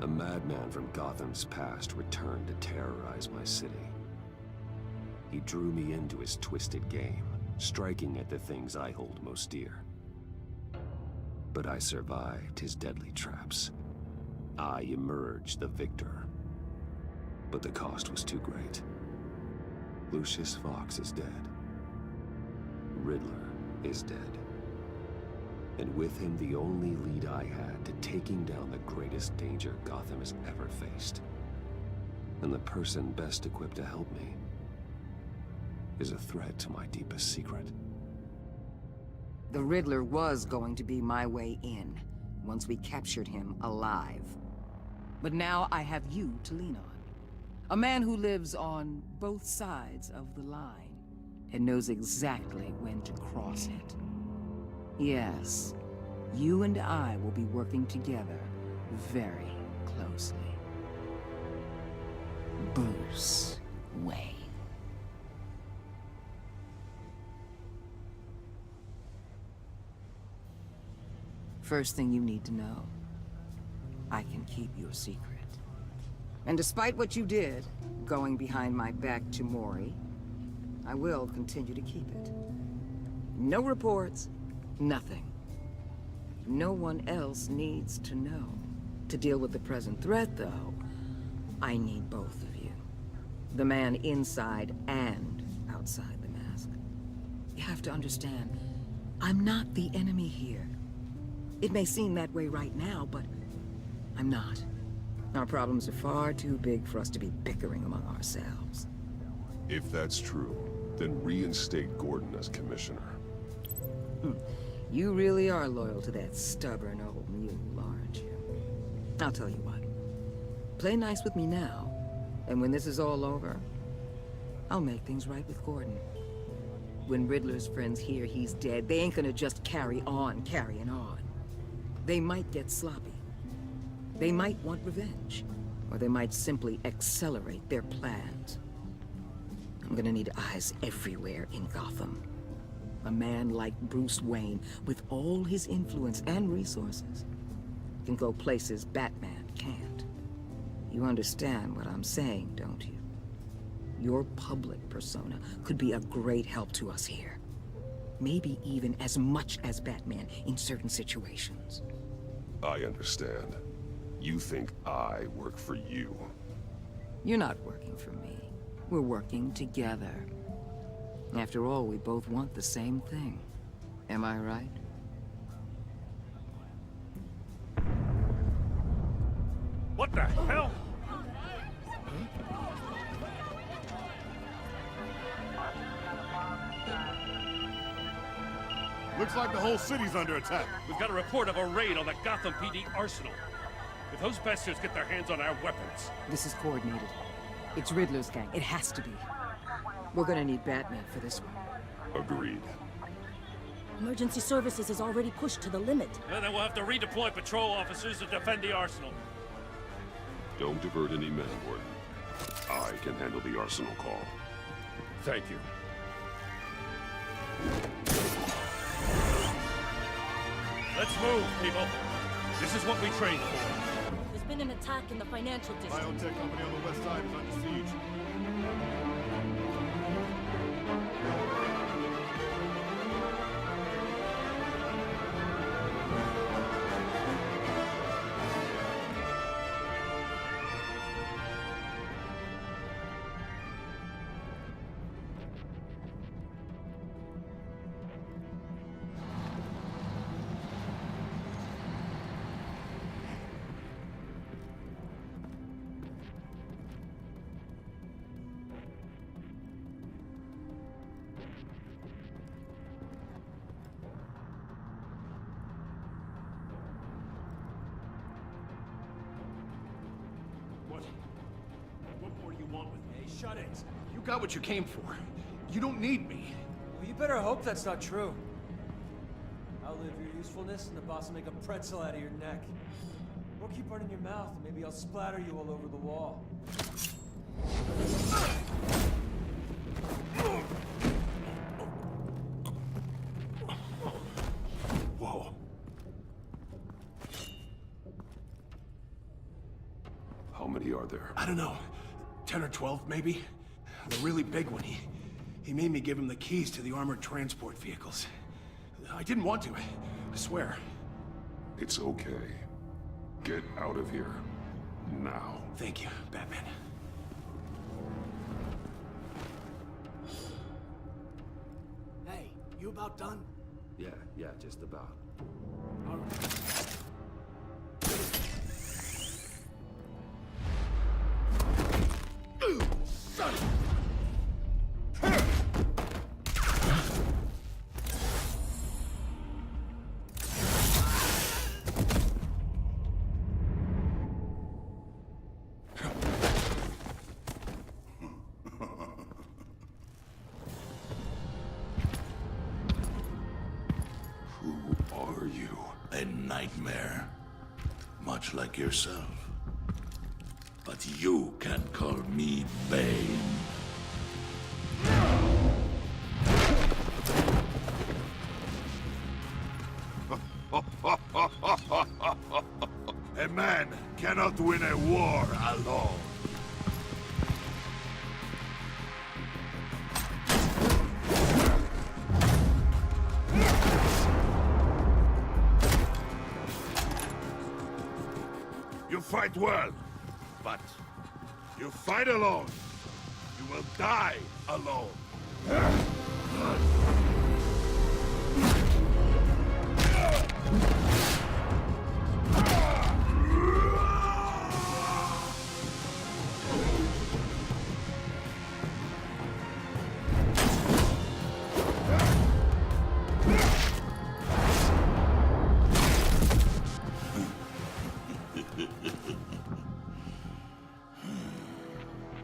A madman from Gotham's past returned to terrorize my city. He drew me into his twisted game, striking at the things I hold most dear. But I survived his deadly traps. I emerged the victor. But the cost was too great. Lucius Fox is dead. Riddler is dead. And with him, the only lead I had to taking down the greatest danger Gotham has ever faced. And the person best equipped to help me is a threat to my deepest secret. The Riddler was going to be my way in, once we captured him alive. But now I have you to lean on. A man who lives on both sides of the line, and knows exactly when to cross it. Yes, you and I will be working together very closely. Bruce Wayne. First thing you need to know, I can keep your secret. And despite what you did, going behind my back to Mori, I will continue to keep it. No reports, nothing. No one else needs to know. To deal with the present threat, though, I need both of you. The man inside and outside the mask. You have to understand, I'm not the enemy here. It may seem that way right now, but I'm not. Our problems are far too big for us to be bickering among ourselves. If that's true, then reinstate Gordon as commissioner. You really are loyal to that stubborn old mule, aren't you? I'll tell you what. Play nice with me now, and when this is all over, I'll make things right with Gordon. When Riddler's friends hear he's dead, they ain't gonna just carry on carrying on. They might get sloppy. They might want revenge, or they might simply accelerate their plans. I'm gonna need eyes everywhere in Gotham. A man like Bruce Wayne, with all his influence and resources, can go places Batman can't. You understand what I'm saying, don't you? Your public persona could be a great help to us here. Maybe even as much as Batman in certain situations. I understand. You think I work for you. You're not working for me. We're working together. After all, we both want the same thing. Am I right? What the hell? Looks like the whole city's under attack. We've got a report of a raid on the Gotham PD arsenal. If those bastards get their hands on our weapons... This is coordinated. It's Riddler's gang. It has to be. We're gonna need Batman for this one. Agreed. Emergency services is already pushed to the limit. And then we'll have to redeploy patrol officers to defend the arsenal. Don't divert any men, Gordon. I can handle the arsenal call. Thank you. Let's move, people. This is what we trained for. There's been an attack in the financial district. Biotech company on the west side is under siege. What more do you want with me? Hey, shut it. You got what you came for. You don't need me. Well, you better hope that's not true. Outlive your usefulness and the boss will make a pretzel out of your neck. Or keep running your mouth and maybe I'll splatter you all over the wall. Whoa. many are there? I don't know. 10 or 12, maybe? The really big one, he made me give him the keys to the armored transport vehicles. I didn't want to, I swear. It's okay. Get out of here. Now. Thank you, Batman. Hey, you about done? Yeah, just about. All right. Son of... Who are you? A nightmare. Much like yourself. But you can call me Bane. A man cannot win a war alone. You fight well, but you fight alone. You will die alone.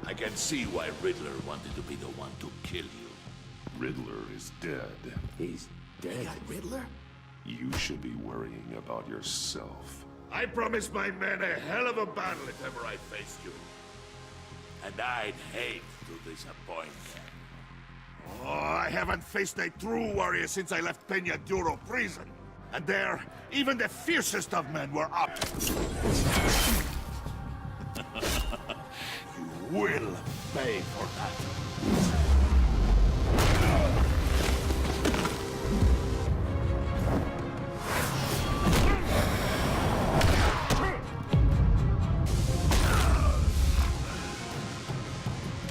I can see why Riddler wanted to be the one to kill you. Riddler is dead. He's dead. Riddler? You should be worrying about yourself. I promised my men a hell of a battle if ever I faced you. And I'd hate to disappoint them. Oh, I haven't faced a true warrior since I left Peña Duro prison. And there, even the fiercest of men were up. You will pay for that.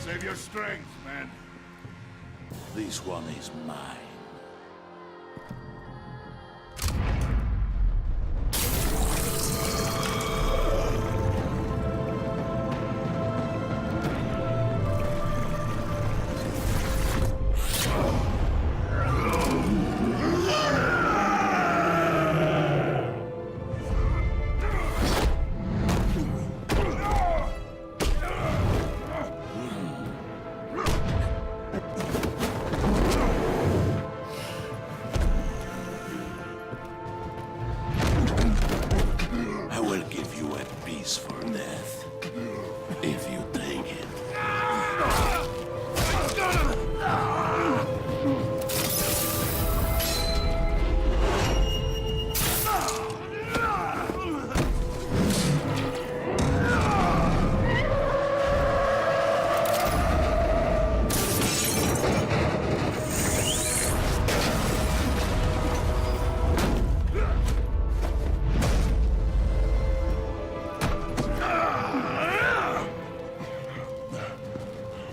Save your strength, man. This one is mine. I will give you a piece for death, if you take it.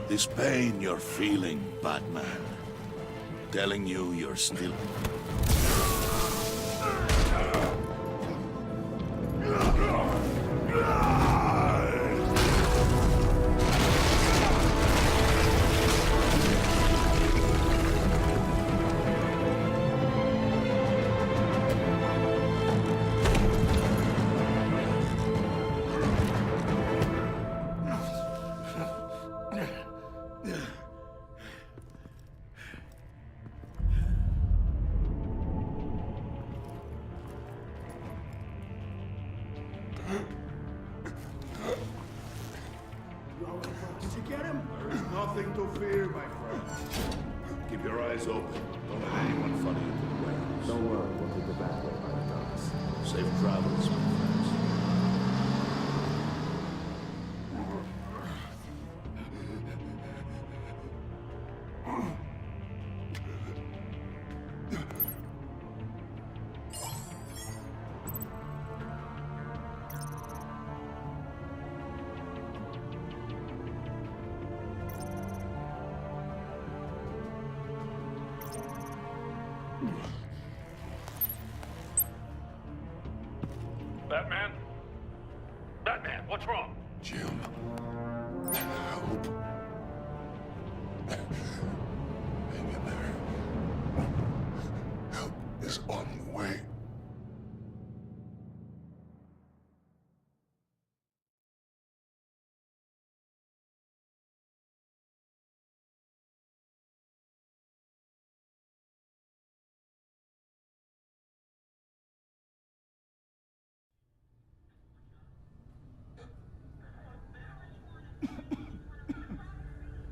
This pain you're feeling, Batman. Telling you you're still... Did you get him? There's nothing to fear, my friend. Keep your eyes open. Don't let anyone follow you to the warehouse. Don't worry, we'll keep the back way by the docks. Safe travels, my friends. Batman? Batman, what's wrong? Jim. Help. Hang in there. Help is on the way.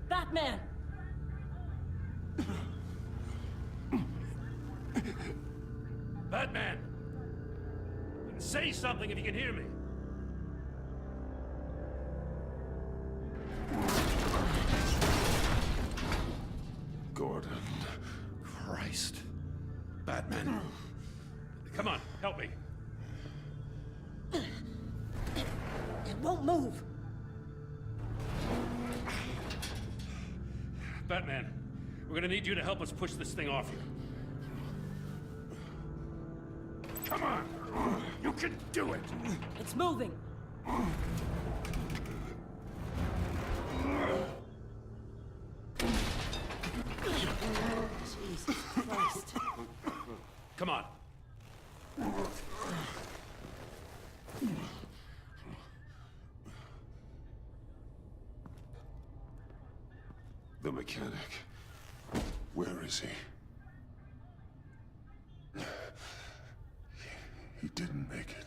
Batman! Batman! Say something if you can hear me. Gordon. Christ. Batman. Come on, help me. It won't move. Batman, we're gonna need you to help us push this thing off you. Come on! You can do it! It's moving. Jesus Christ. Come on. The mechanic. Where is he? He didn't make it.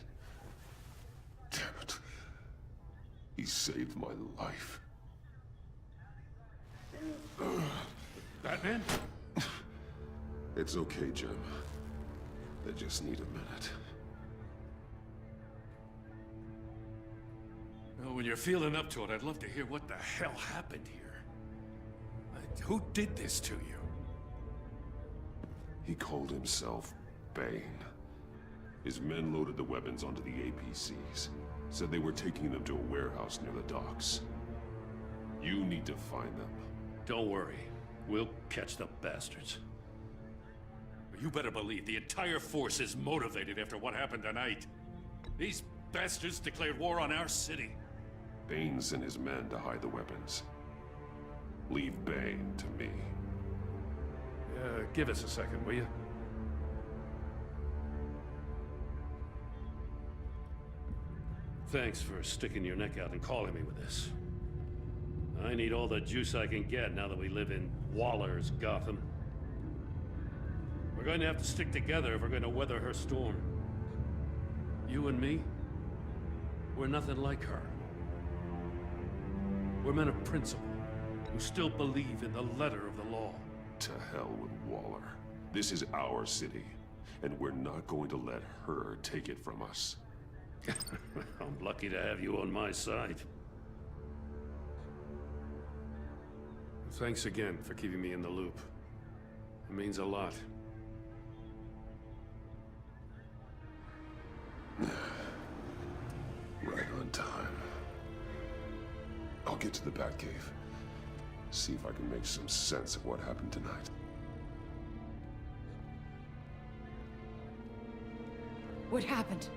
Damn it. He saved my life. Batman? It's okay, Jim. They just need a minute. Well, when you're feeling up to it, I'd love to hear what the hell happened here. Who did this to you? He called himself Bane. His men loaded the weapons onto the APCs. Said they were taking them to a warehouse near the docks. You need to find them. Don't worry. We'll catch the bastards. But you better believe the entire force is motivated after what happened tonight. These bastards declared war on our city. Bane sent his men to hide the weapons. Leave Bane to me. Give us a second, will you? Thanks for sticking your neck out and calling me with this. I need all the juice I can get now that we live in Waller's Gotham. We're going to have to stick together if we're going to weather her storm. You and me, we're nothing like her. We're men of principle, who still believe in the letter of the law. To hell with Waller. This is our city, and we're not going to let her take it from us. I'm lucky to have you on my side. Thanks again for keeping me in the loop. It means a lot. Right on time. I'll get to the Batcave. See if I can make some sense of what happened tonight. What happened?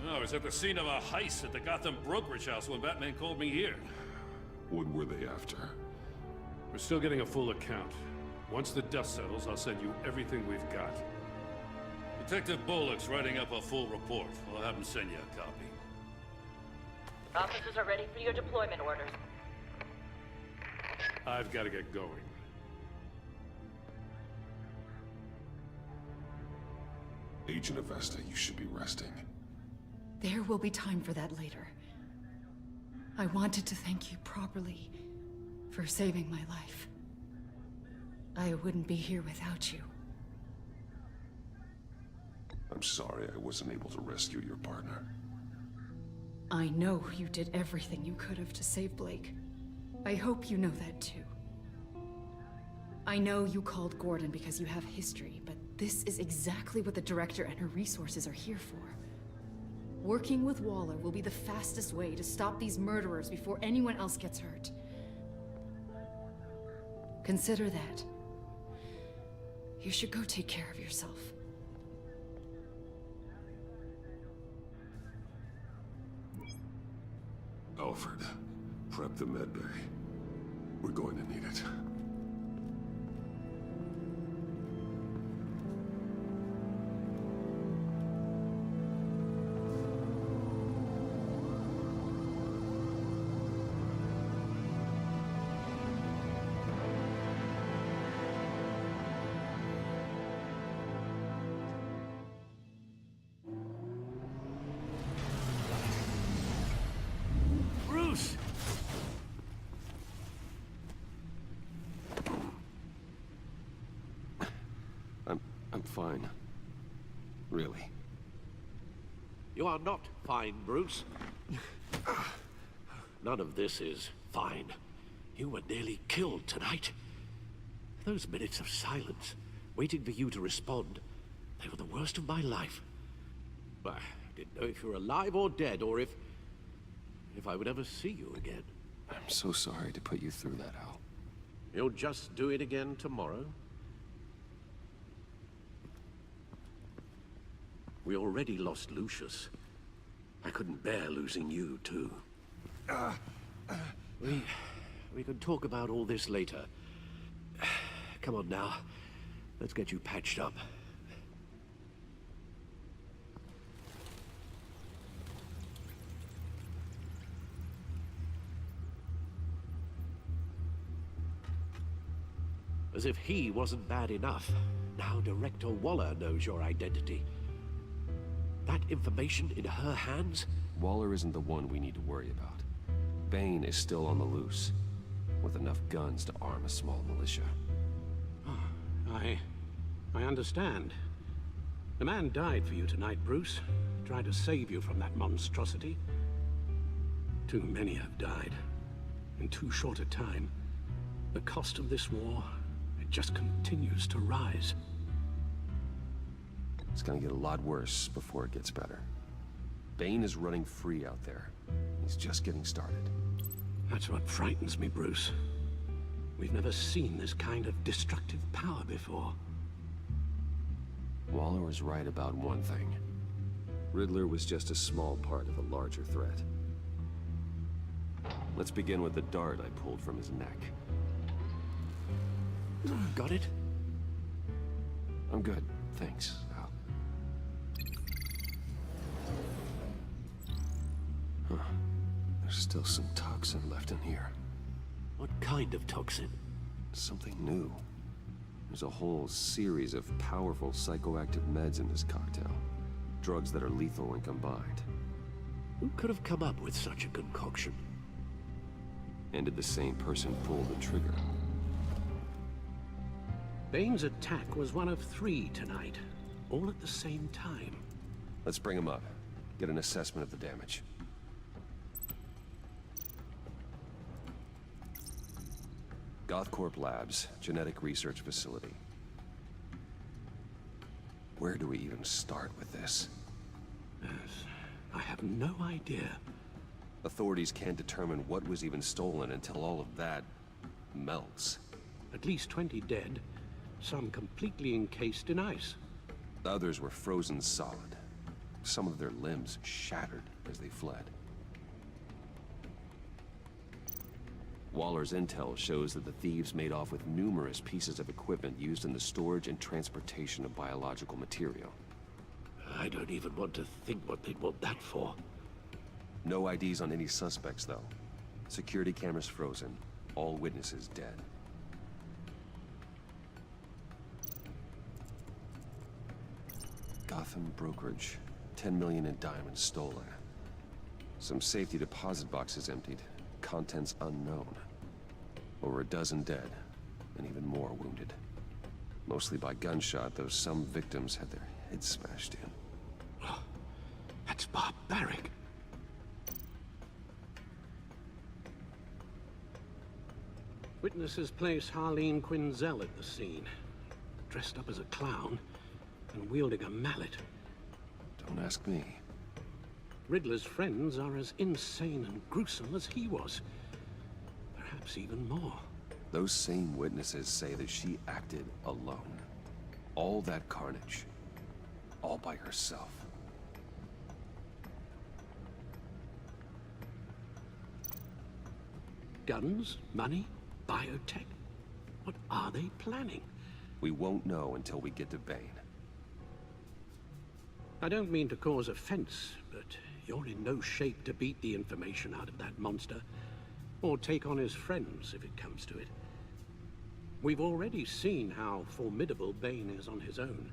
I was at the scene of a heist at the Gotham brokerage house when Batman called me here. What were they after? We're still getting a full account. Once the dust settles, I'll send you everything we've got. Detective Bullock's writing up a full report. I'll have him send you a copy. Officers are ready for your deployment orders. I've got to get going. Agent Avesta, you should be resting. There will be time for that later. I wanted to thank you properly for saving my life. I wouldn't be here without you. I'm sorry I wasn't able to rescue your partner. I know you did everything you could have to save Blake. I hope you know that too. I know you called Gordon because you have history, but this is exactly what the Director and her resources are here for. Working with Waller will be the fastest way to stop these murderers before anyone else gets hurt. Consider that. You should go take care of yourself. Alfred, prep the med bay. We're going to need it. Bruce! I'm fine. Really. You are not fine, Bruce. None of this is fine. You were nearly killed tonight. Those minutes of silence, waiting for you to respond, they were the worst of my life. I didn't know if you were alive or dead, or if I would ever see you again. I'm so sorry to put you through that, Al. You'll just do it again tomorrow? We already lost Lucius. I couldn't bear losing you, too. We can talk about all this later. Come on now. Let's get you patched up. As if he wasn't bad enough, now Director Waller knows your identity. That information in her hands? Waller isn't the one we need to worry about. Bane is still on the loose, with enough guns to arm a small militia. I understand. The man died for you tonight, Bruce. Tried to save you from that monstrosity. Too many have died. In too short a time. The cost of this war, it just continues to rise. It's gonna get a lot worse before it gets better. Bane is running free out there. He's just getting started. That's what frightens me, Bruce. We've never seen this kind of destructive power before. Waller was right about one thing. Riddler was just a small part of a larger threat. Let's begin with the dart I pulled from his neck. Got it? I'm good, thanks, Al. Huh. There's still some toxin left in here. What kind of toxin? Something new. There's a whole series of powerful psychoactive meds in this cocktail. Drugs that are lethal when combined. Who could have come up with such a concoction? And did the same person pull the trigger? Bane's attack was one of 3 tonight, all at the same time. Let's bring him up. Get an assessment of the damage. Gothcorp Labs, Genetic Research Facility. Where do we even start with this? Yes, I have no idea. Authorities can't determine what was even stolen until all of that melts. At least 20 dead, some completely encased in ice. Others were frozen solid. Some of their limbs shattered as they fled. Waller's intel shows that the thieves made off with numerous pieces of equipment used in the storage and transportation of biological material. I don't even want to think what they'd want that for. No IDs on any suspects, though. Security cameras frozen. All witnesses dead. Gotham brokerage. 10 million in diamonds stolen. Some safety deposit boxes emptied. Contents unknown. Over a dozen dead, and even more wounded. Mostly by gunshot, though some victims had their heads smashed in. Oh, that's barbaric. Witnesses place Harleen Quinzel at the scene, dressed up as a clown and wielding a mallet. Don't ask me. Riddler's friends are as insane and gruesome as he was. Perhaps even more. Those same witnesses say that she acted alone. All that carnage. All by herself. Guns, money, biotech. What are they planning? We won't know until we get to Bane. I don't mean to cause offense, but you're in no shape to beat the information out of that monster, or take on his friends if it comes to it. We've already seen how formidable Bane is on his own.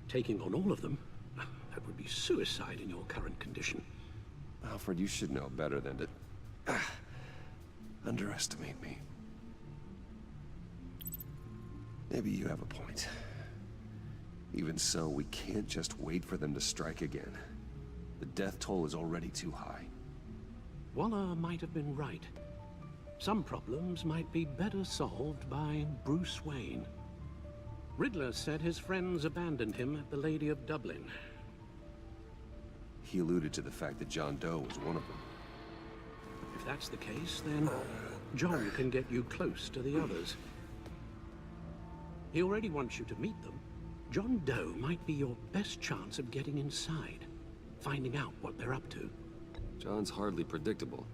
Taking on all of them, that would be suicide in your current condition. Alfred, you should know better than to underestimate me. Maybe you have a point. Even so, we can't just wait for them to strike again. The death toll is already too high. Waller might have been right. Some problems might be better solved by Bruce Wayne. Riddler said his friends abandoned him at the Lady of Dublin. He alluded to the fact that John Doe was one of them. If that's the case, then John can get you close to the others. He already wants you to meet them. John Doe might be your best chance of getting inside, finding out what they're up to. John's hardly predictable,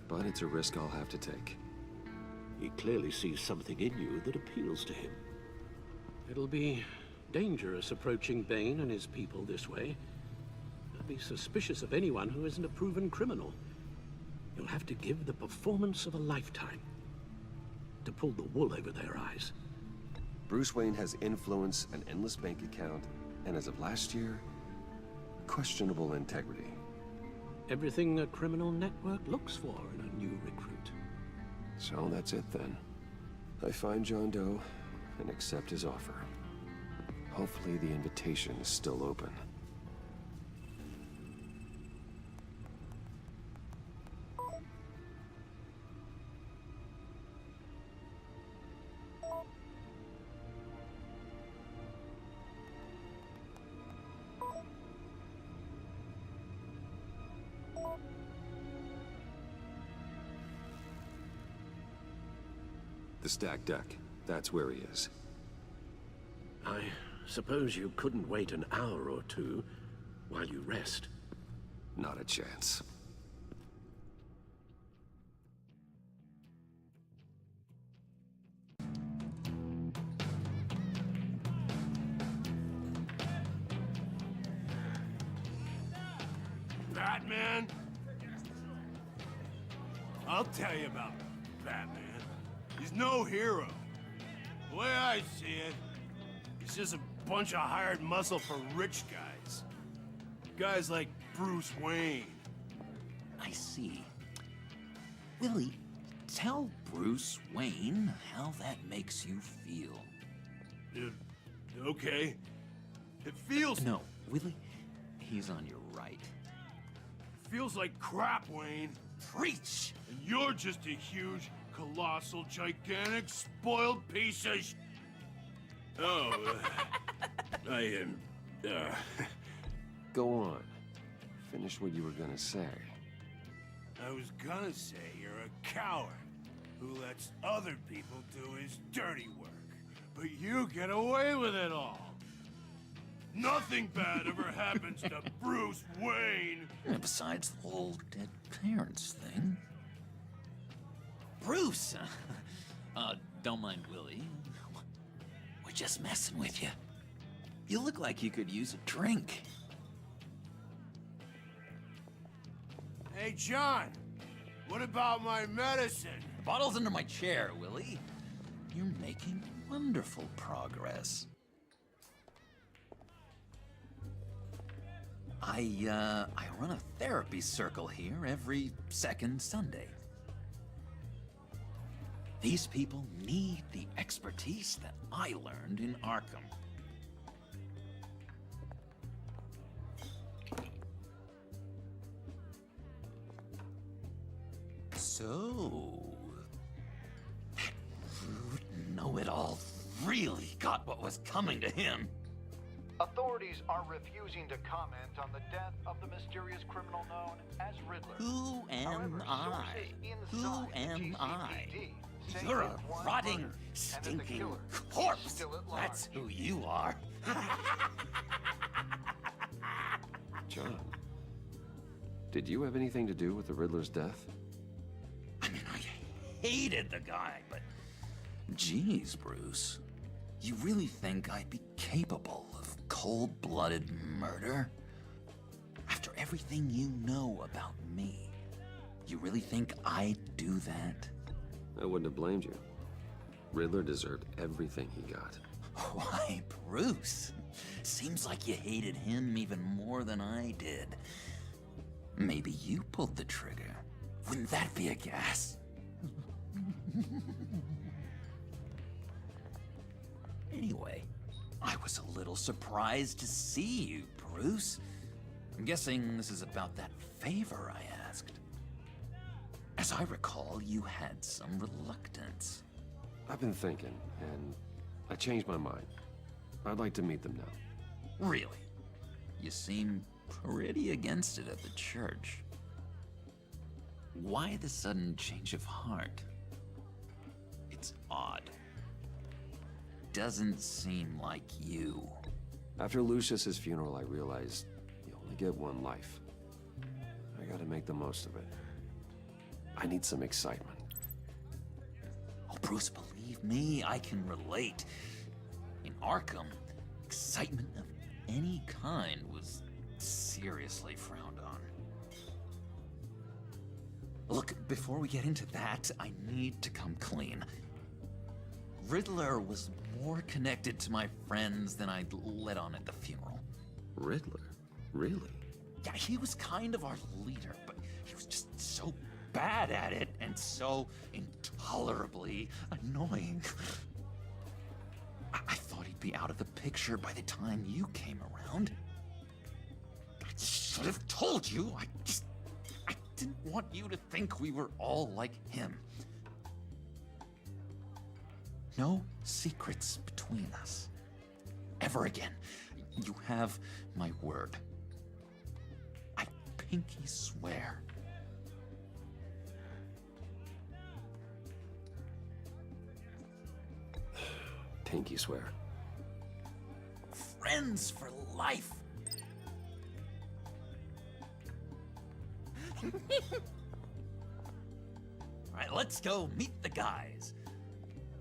but it's a risk I'll have to take. He clearly sees something in you that appeals to him. It'll be dangerous approaching Bane and his people this way. They'll be suspicious of anyone who isn't a proven criminal. You'll have to give the performance of a lifetime to pull the wool over their eyes. Bruce Wayne has influence, an endless bank account, and as of last year, questionable integrity. Everything a criminal network looks for in a new recruit. So that's it then. I find John Doe and accept his offer. Hopefully the invitation is still open. The stacked deck. That's where he is. I suppose you couldn't wait an hour or two while you rest. Not a chance. Batman? I'll tell you about Batman. He's no hero. The way I see it, he's just a bunch of hired muscle for rich guys. Guys like Bruce Wayne. I see. Willie, tell Bruce Wayne how that makes you feel. Okay. It feels... No, Willie, he's on your right. Feels like crap, Wayne. Preach! And you're just a huge, colossal, gigantic, spoiled piece of Oh, I am... Go on. Finish what you were gonna say. I was gonna say you're a coward who lets other people do his dirty work. But you get away with it all. Nothing bad ever happens to Bruce Wayne. And besides the whole dead parents thing. Bruce! Don't mind Willie. We're just messing with you. You look like you could use a drink. Hey, John. What about my medicine? The bottle's under my chair, Willie. You're making wonderful progress. I run a therapy circle here every second Sunday. These people need the expertise that I learned in Arkham. So, that rude know-it-all really got what was coming to him. Authorities are refusing to comment on the death of the mysterious criminal known as Riddler. Who am I? Who am I? You're a rotting, stinking corpse. That's who you are. John, did you have anything to do with the Riddler's death? I mean, I hated the guy, but... Geez, Bruce. You really think I'd be capable of cold-blooded murder? After everything you know about me, you really think I'd do that? I wouldn't have blamed you. Riddler deserved everything he got. Why, Bruce? Seems like you hated him even more than I did. Maybe you pulled the trigger. Wouldn't that be a gas? Anyway, I was a little surprised to see you, Bruce. I'm guessing this is about that favor I asked. As I recall, you had some reluctance. I've been thinking, and I changed my mind. I'd like to meet them now. Really? You seem pretty against it at the church. Why the sudden change of heart? It's odd. Doesn't seem like you. After Lucius's funeral, I realized you only get one life. I gotta make the most of it. I need some excitement. Oh, Bruce, believe me, I can relate. In Arkham, excitement of any kind was seriously frowned on. Look, before we get into that, I need to come clean. Riddler was more connected to my friends than I'd let on at the funeral. Riddler? Really? Yeah, he was kind of our leader, but he was just so bad at it and so intolerably annoying. I thought he'd be out of the picture by the time you came around. I should have told you. I didn't want you to think we were all like him. No secrets between us. Ever again. You have my word. I pinky swear. Pinky swear. Friends for life. All right, let's go meet the guys.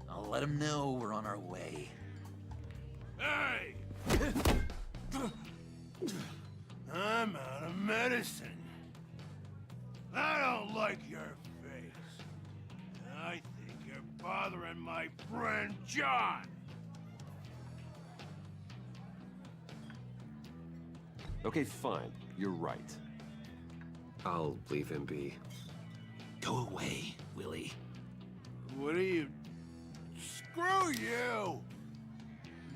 I'll let them know we're on our way. Hey! I'm out of medicine. I don't like your face. And I think you're bothering my friend John. Okay, fine. You're right. I'll leave him be. Go away, Willie. What are you... Screw you!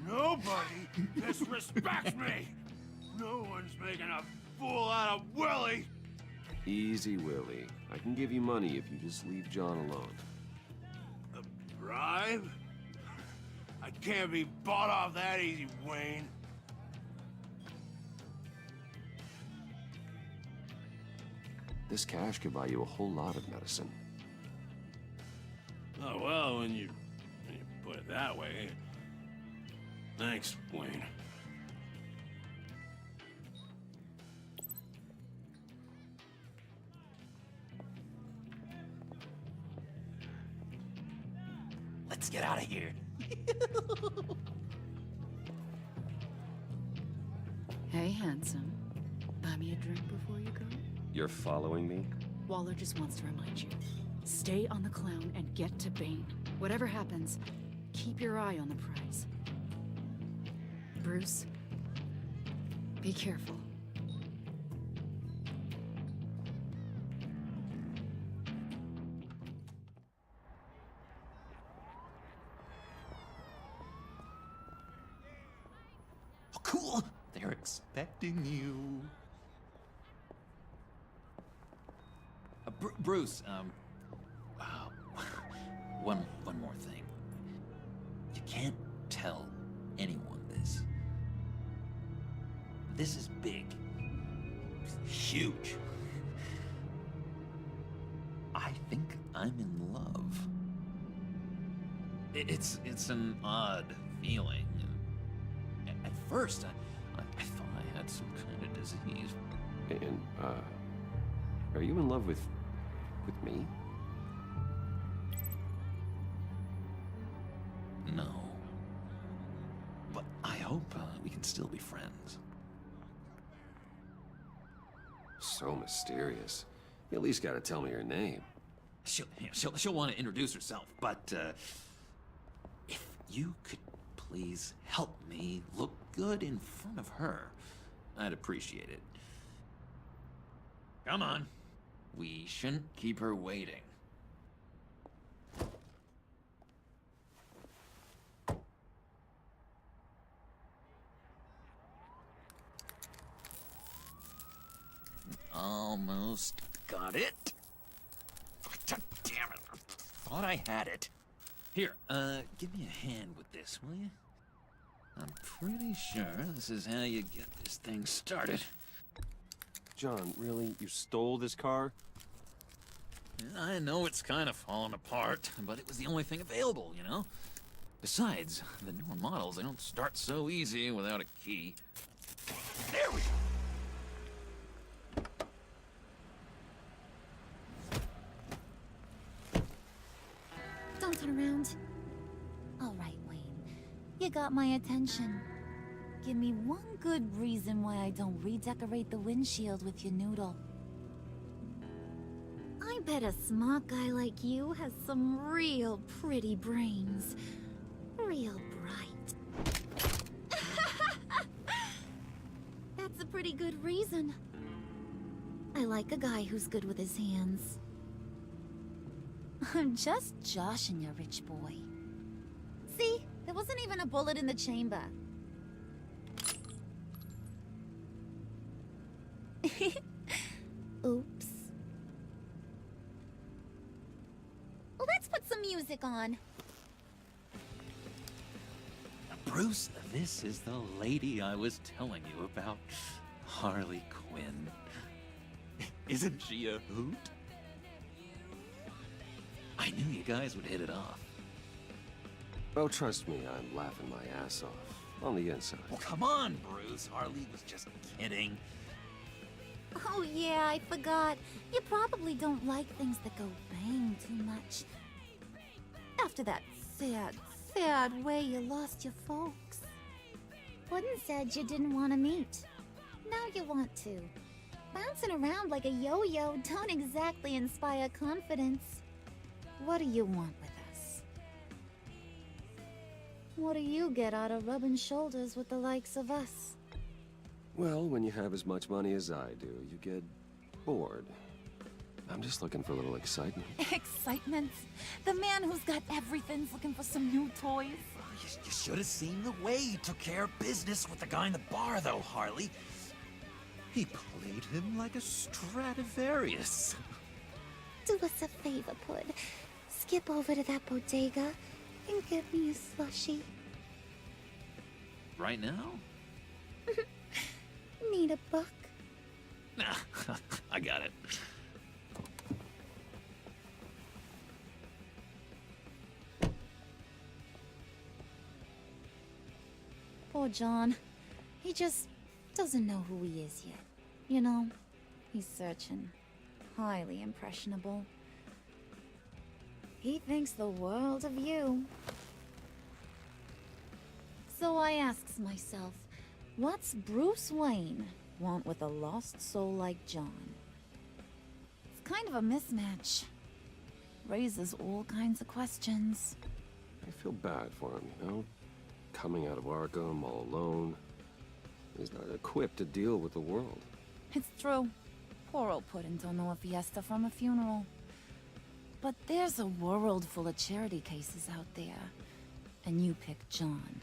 Nobody disrespects me! No one's making a fool out of Willie! Easy, Willie. I can give you money if you just leave John alone. A bribe? I can't be bought off that easy, Wayne. This cash could buy you a whole lot of medicine. Oh, well, when you put it that way. Thanks, Wayne. Let's get out of here. Hey, handsome. Buy me a drink before you go? You're following me? Waller just wants to remind you. Stay on the clown and get to Bane. Whatever happens, keep your eye on the prize. Bruce, be careful. Oh, cool! They're expecting you. Bruce, one more thing. You can't tell anyone this. This is big. Huge. I think I'm in love. It's an odd feeling. At first, I thought I had some kind of disease. And, are you in love with me? No. But I hope we can still be friends. So mysterious. You at least gotta tell me her name. She'll want to introduce herself, but if you could please help me look good in front of her, I'd appreciate it. Come on. We shouldn't keep her waiting. Almost got it. God damn it. I thought I had it. Here, give me a hand with this, will you? I'm pretty sure this is how you get this thing started. John, really? You stole this car? I know it's kind of falling apart, but it was the only thing available, you know? Besides, the newer models, they don't start so easy without a key. There we go! Don't turn around. All right, Wayne. You got my attention. Give me one good reason why I don't redecorate the windshield with your noodle. I bet a smart guy like you has some real pretty brains. Real bright. That's a pretty good reason. I like a guy who's good with his hands. I'm just joshing you, rich boy. See? There wasn't even a bullet in the chamber. Oops. Let's put some music on. Bruce, this is the lady I was telling you about. Harley Quinn. Isn't she a hoot? I knew you guys would hit it off. Oh, trust me, I'm laughing my ass off. On the inside. Oh, come on, Bruce. Harley was just kidding. Oh yeah, I forgot. You probably don't like things that go bang too much. After that sad way you lost your folks. Wooden said you didn't want to meet. Now you want to. Bouncing around like a yo-yo don't exactly inspire confidence. What do you want with us? What do you get out of rubbing shoulders with the likes of us? Well, when you have as much money as I do, you get bored. I'm just looking for a little excitement. Excitement? The man who's got everything's looking for some new toys. You should have seen the way he took care of business with the guy in the bar, though, Harley. He played him like a Stradivarius. Do us a favor, Pud. Skip over to that bodega and get me a slushie. Right now? Need a buck? Nah, I got it. Poor John. He just doesn't know who he is yet. You know, he's searching. Highly impressionable. He thinks the world of you. So I asks myself, what's Bruce Wayne want with a lost soul like John? It's kind of a mismatch. Raises all kinds of questions. I feel bad for him, you know? Coming out of Arkham all alone. He's not equipped to deal with the world. It's true. Poor old Puddin' don't know a fiesta from a funeral. But there's a world full of charity cases out there. And you pick John.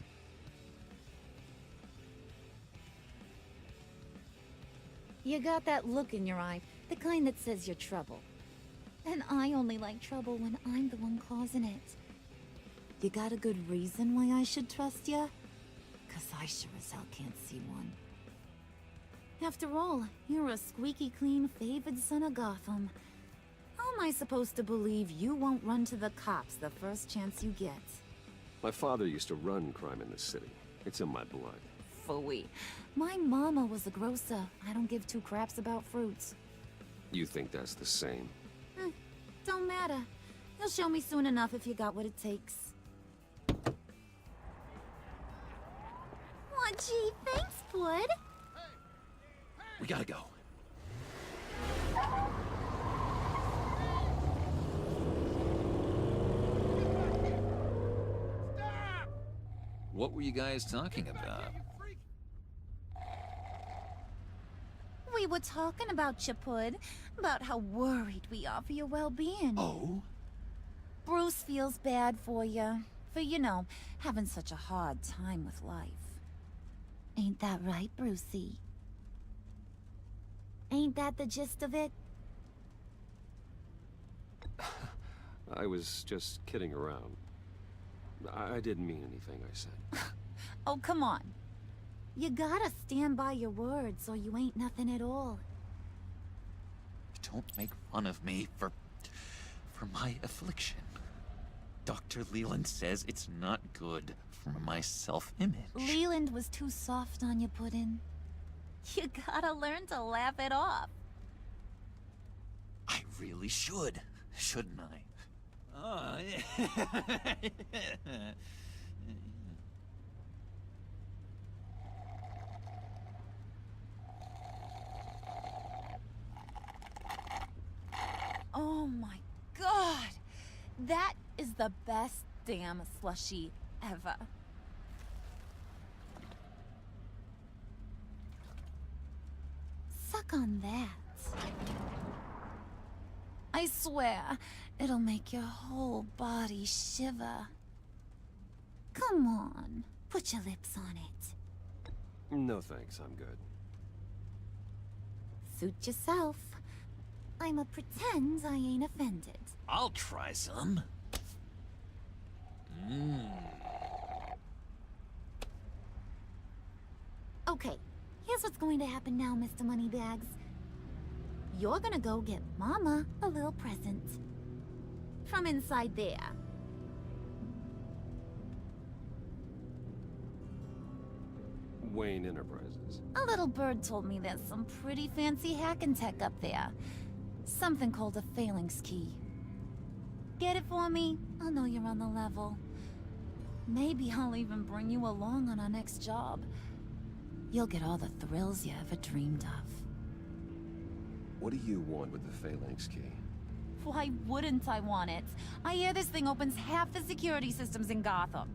You got that look in your eye, the kind that says you're trouble. And I only like trouble when I'm the one causing it. You got a good reason why I should trust you? 'Cause I sure as hell can't see one. After all, you're a squeaky clean favored son of Gotham. How am I supposed to believe you won't run to the cops the first chance you get? My father used to run crime in the city. It's in my blood. Phooey. My mama was a grocer. I don't give two craps about fruits. You think that's the same? Don't matter. You'll show me soon enough if you got what it takes. Aw, gee, thanks, bud. We gotta go. What were you guys talking about? We were talking about you, Pud. About how worried we are for your well-being. Oh? Bruce feels bad for you. For, you know, having such a hard time with life. Ain't that right, Brucey? Ain't that the gist of it? I was just kidding around. I didn't mean anything I said. Oh, come on. You gotta stand by your words or you ain't nothing at all. Don't make fun of me for my affliction. Dr. Leland says it's not good for my self-image. Leland was too soft on you, Puddin'. You gotta learn to laugh it off. I really should, shouldn't I? Oh my god! That is the best damn slushie ever. Suck on that. I swear, it'll make your whole body shiver. Come on, put your lips on it. No thanks, I'm good. Suit yourself. I'ma pretend I ain't offended. I'll try some. Okay, here's what's going to happen now, Mr. Moneybags. You're gonna go get Mama a little present. From inside there. Wayne Enterprises. A little bird told me there's some pretty fancy hacking tech up there. Something called a phalanx key. Get it for me? I'll know you're on the level. Maybe I'll even bring you along on our next job. You'll get all the thrills you ever dreamed of. What do you want with the phalanx key? Why wouldn't I want it? I hear this thing opens half the security systems in Gotham.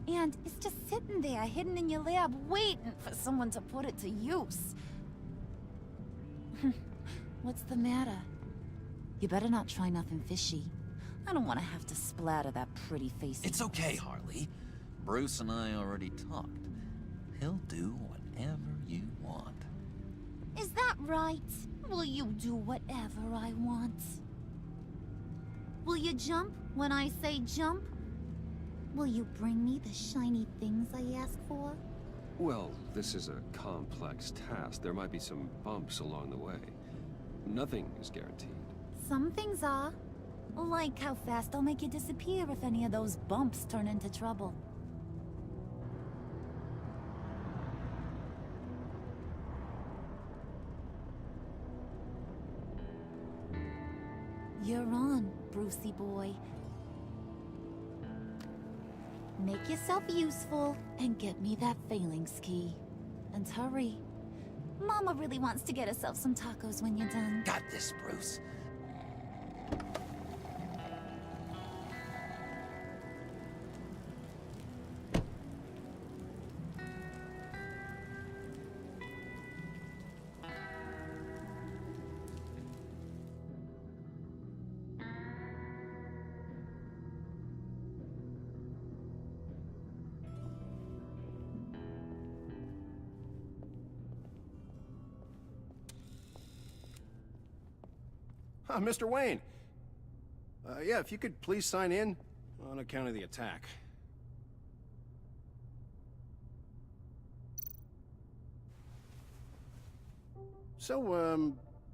And it's just sitting there, hidden in your lab, waiting for someone to put it to use. What's the matter? You better not try nothing fishy. I don't want to have to splatter that pretty face. It's okay, Harley. Bruce and I already talked. He'll do whatever you want. Is that right? Will you do whatever I want? Will you jump when I say jump? Will you bring me the shiny things I ask for? Well, this is a complex task. There might be some bumps along the way. Nothing is guaranteed. Some things are. Like how fast I'll make you disappear if any of those bumps turn into trouble. You're on, Brucey boy. Make yourself useful and get me that phalanx key. And hurry. Mama really wants to get herself some tacos when you're done. Got this, Bruce. Mr. Wayne. Yeah, if you could please sign in on account of the attack. So,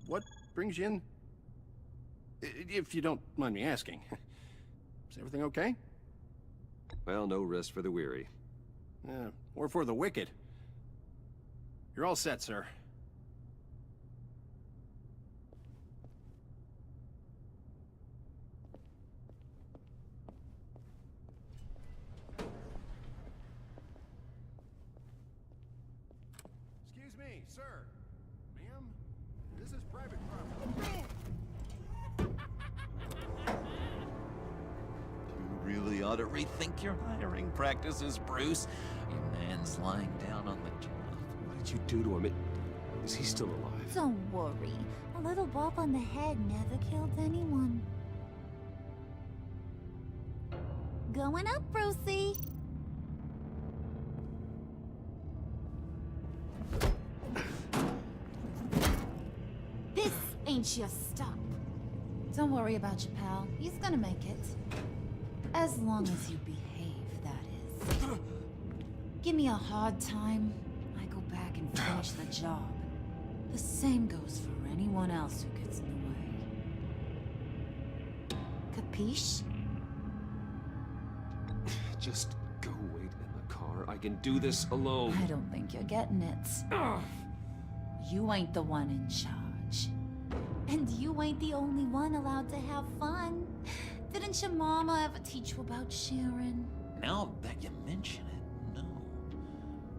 what brings you in? If you don't mind me asking. Is everything okay? Well, no rest for the weary. Or for the wicked. You're all set, sir. Excuse me, sir. Ma'am? This is private property. You really ought to rethink your hiring practices, Bruce. Your man's lying down on the job. What did you do to him? Is he still alive? Don't worry. A little bump on the head never killed anyone. Going up, Brucey. This ain't your stop. Don't worry about your pal. He's gonna make it. As long as you behave, that is. Give me a hard time, I go back and finish the job. The same goes for anyone else who gets in the way. Capiche? Just go wait in the car. I can do this alone. I don't think you're getting it. You ain't the one in charge. And you ain't the only one allowed to have fun. Didn't your mama ever teach you about sharing? Now that you mention it, no.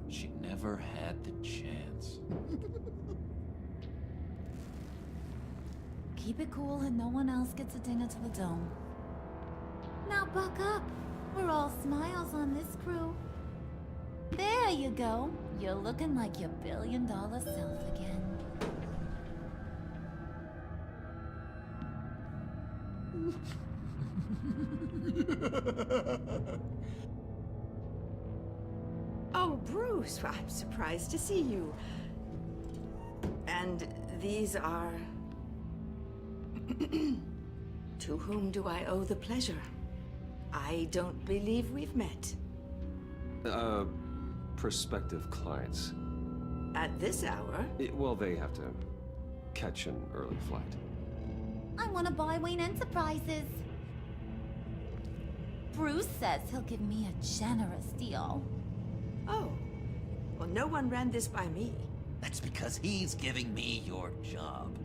She never had the chance. Keep it cool and no one else gets a dinner to the dome. Now buck up. We're all smiles on this crew. There you go. You're looking like your billion-dollar self again. Oh, Bruce, I'm surprised to see you. And these are... To whom do I owe the pleasure? I don't believe we've met. Prospective clients. At this hour? Well, they have to catch an early flight. I want to buy Wayne Enterprises. Bruce says he'll give me a generous deal. Oh. Well, no one ran this by me. That's because he's giving me your job.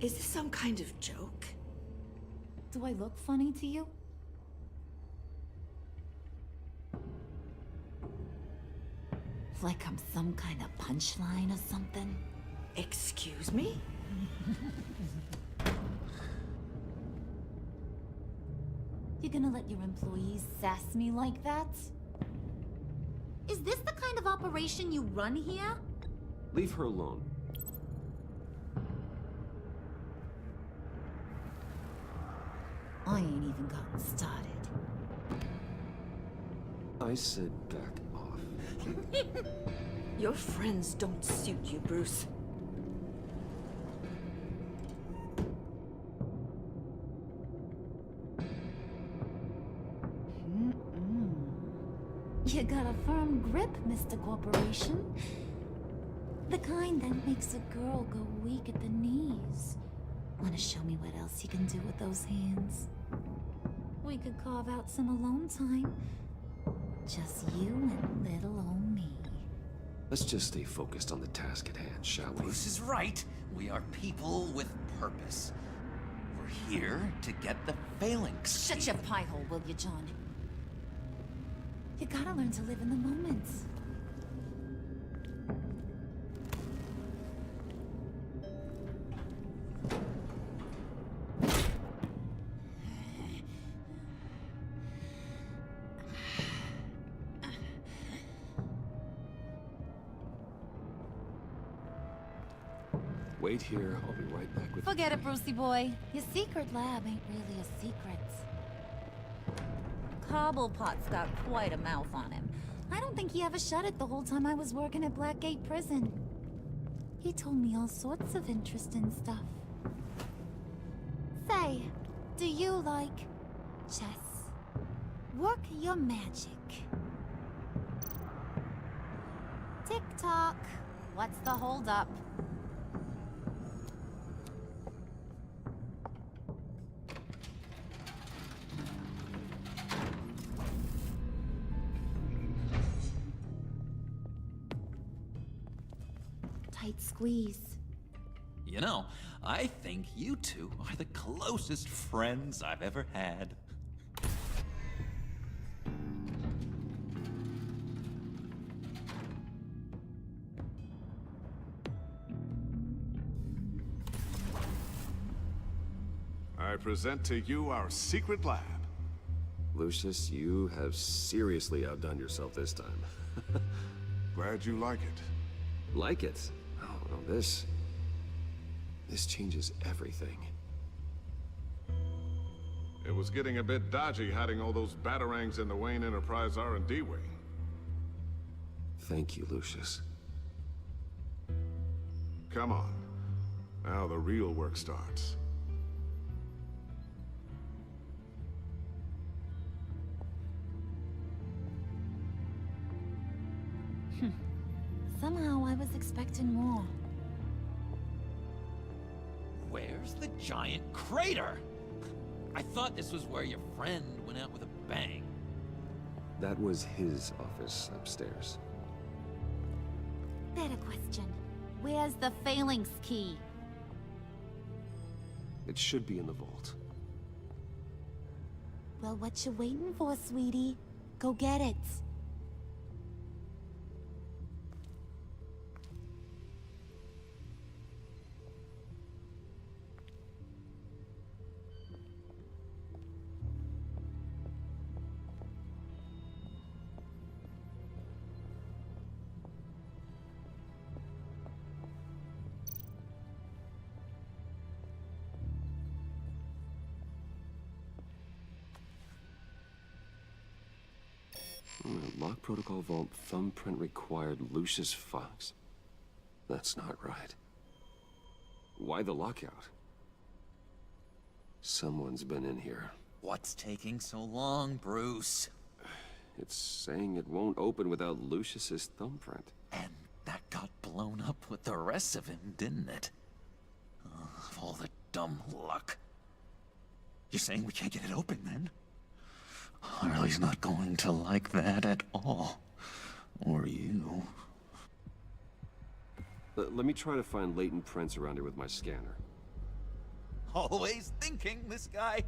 Is this some kind of joke? Do I look funny to you? Like I'm some kind of punchline or something? Excuse me? You gonna let your employees sass me like that? Is this the kind of operation you run here? Leave her alone. I ain't even gotten started. I said back off. Your friends don't suit you, Bruce. You got a firm grip, Mr. Corporation. The kind that makes a girl go weak at the knees. Wanna show me what else you can do with those hands? We could carve out some alone time. Just you and little old me. Let's just stay focused on the task at hand, shall we? Bruce is right. We are people with purpose. We're here to get the phalanx. Shut your pie hole, will you, John? You gotta learn to live in the moment. Wait here, I'll be right back with Forget it, Brucey boy. Your secret lab ain't really a secret. Cobblepot's got quite a mouth on him. I don't think he ever shut it the whole time I was working at Blackgate Prison. He told me all sorts of interesting stuff. Say, do you like chess? Work your magic. talk. What's the holdup? Tight squeeze. You know, I think you two are the closest friends I've ever had. I present to you our secret lab. Lucius, you have seriously outdone yourself this time. Glad you like it. Like it? Oh, no, this changes everything. It was getting a bit dodgy hiding all those batarangs in the Wayne Enterprise R&D wing. Thank you, Lucius. Come on. Now the real work starts. Somehow I was expecting more. Where's the giant crater? I thought this was where your friend went out with a bang. That was his office upstairs. Better question. Where's the phalanx key? It should be in the vault. Well, what you waiting for, sweetie? Go get it. Lock protocol vault thumbprint required Lucius Fox. That's not right. Why the lockout? Someone's been in here. What's taking so long, Bruce? It's saying it won't open without Lucius's thumbprint. And that got blown up with the rest of him, didn't it? Of all the dumb luck. You're saying we can't get it open, then? Harley's not going to like that at all. Or you. Let me try to find latent prints around here with my scanner. Always thinking, this guy.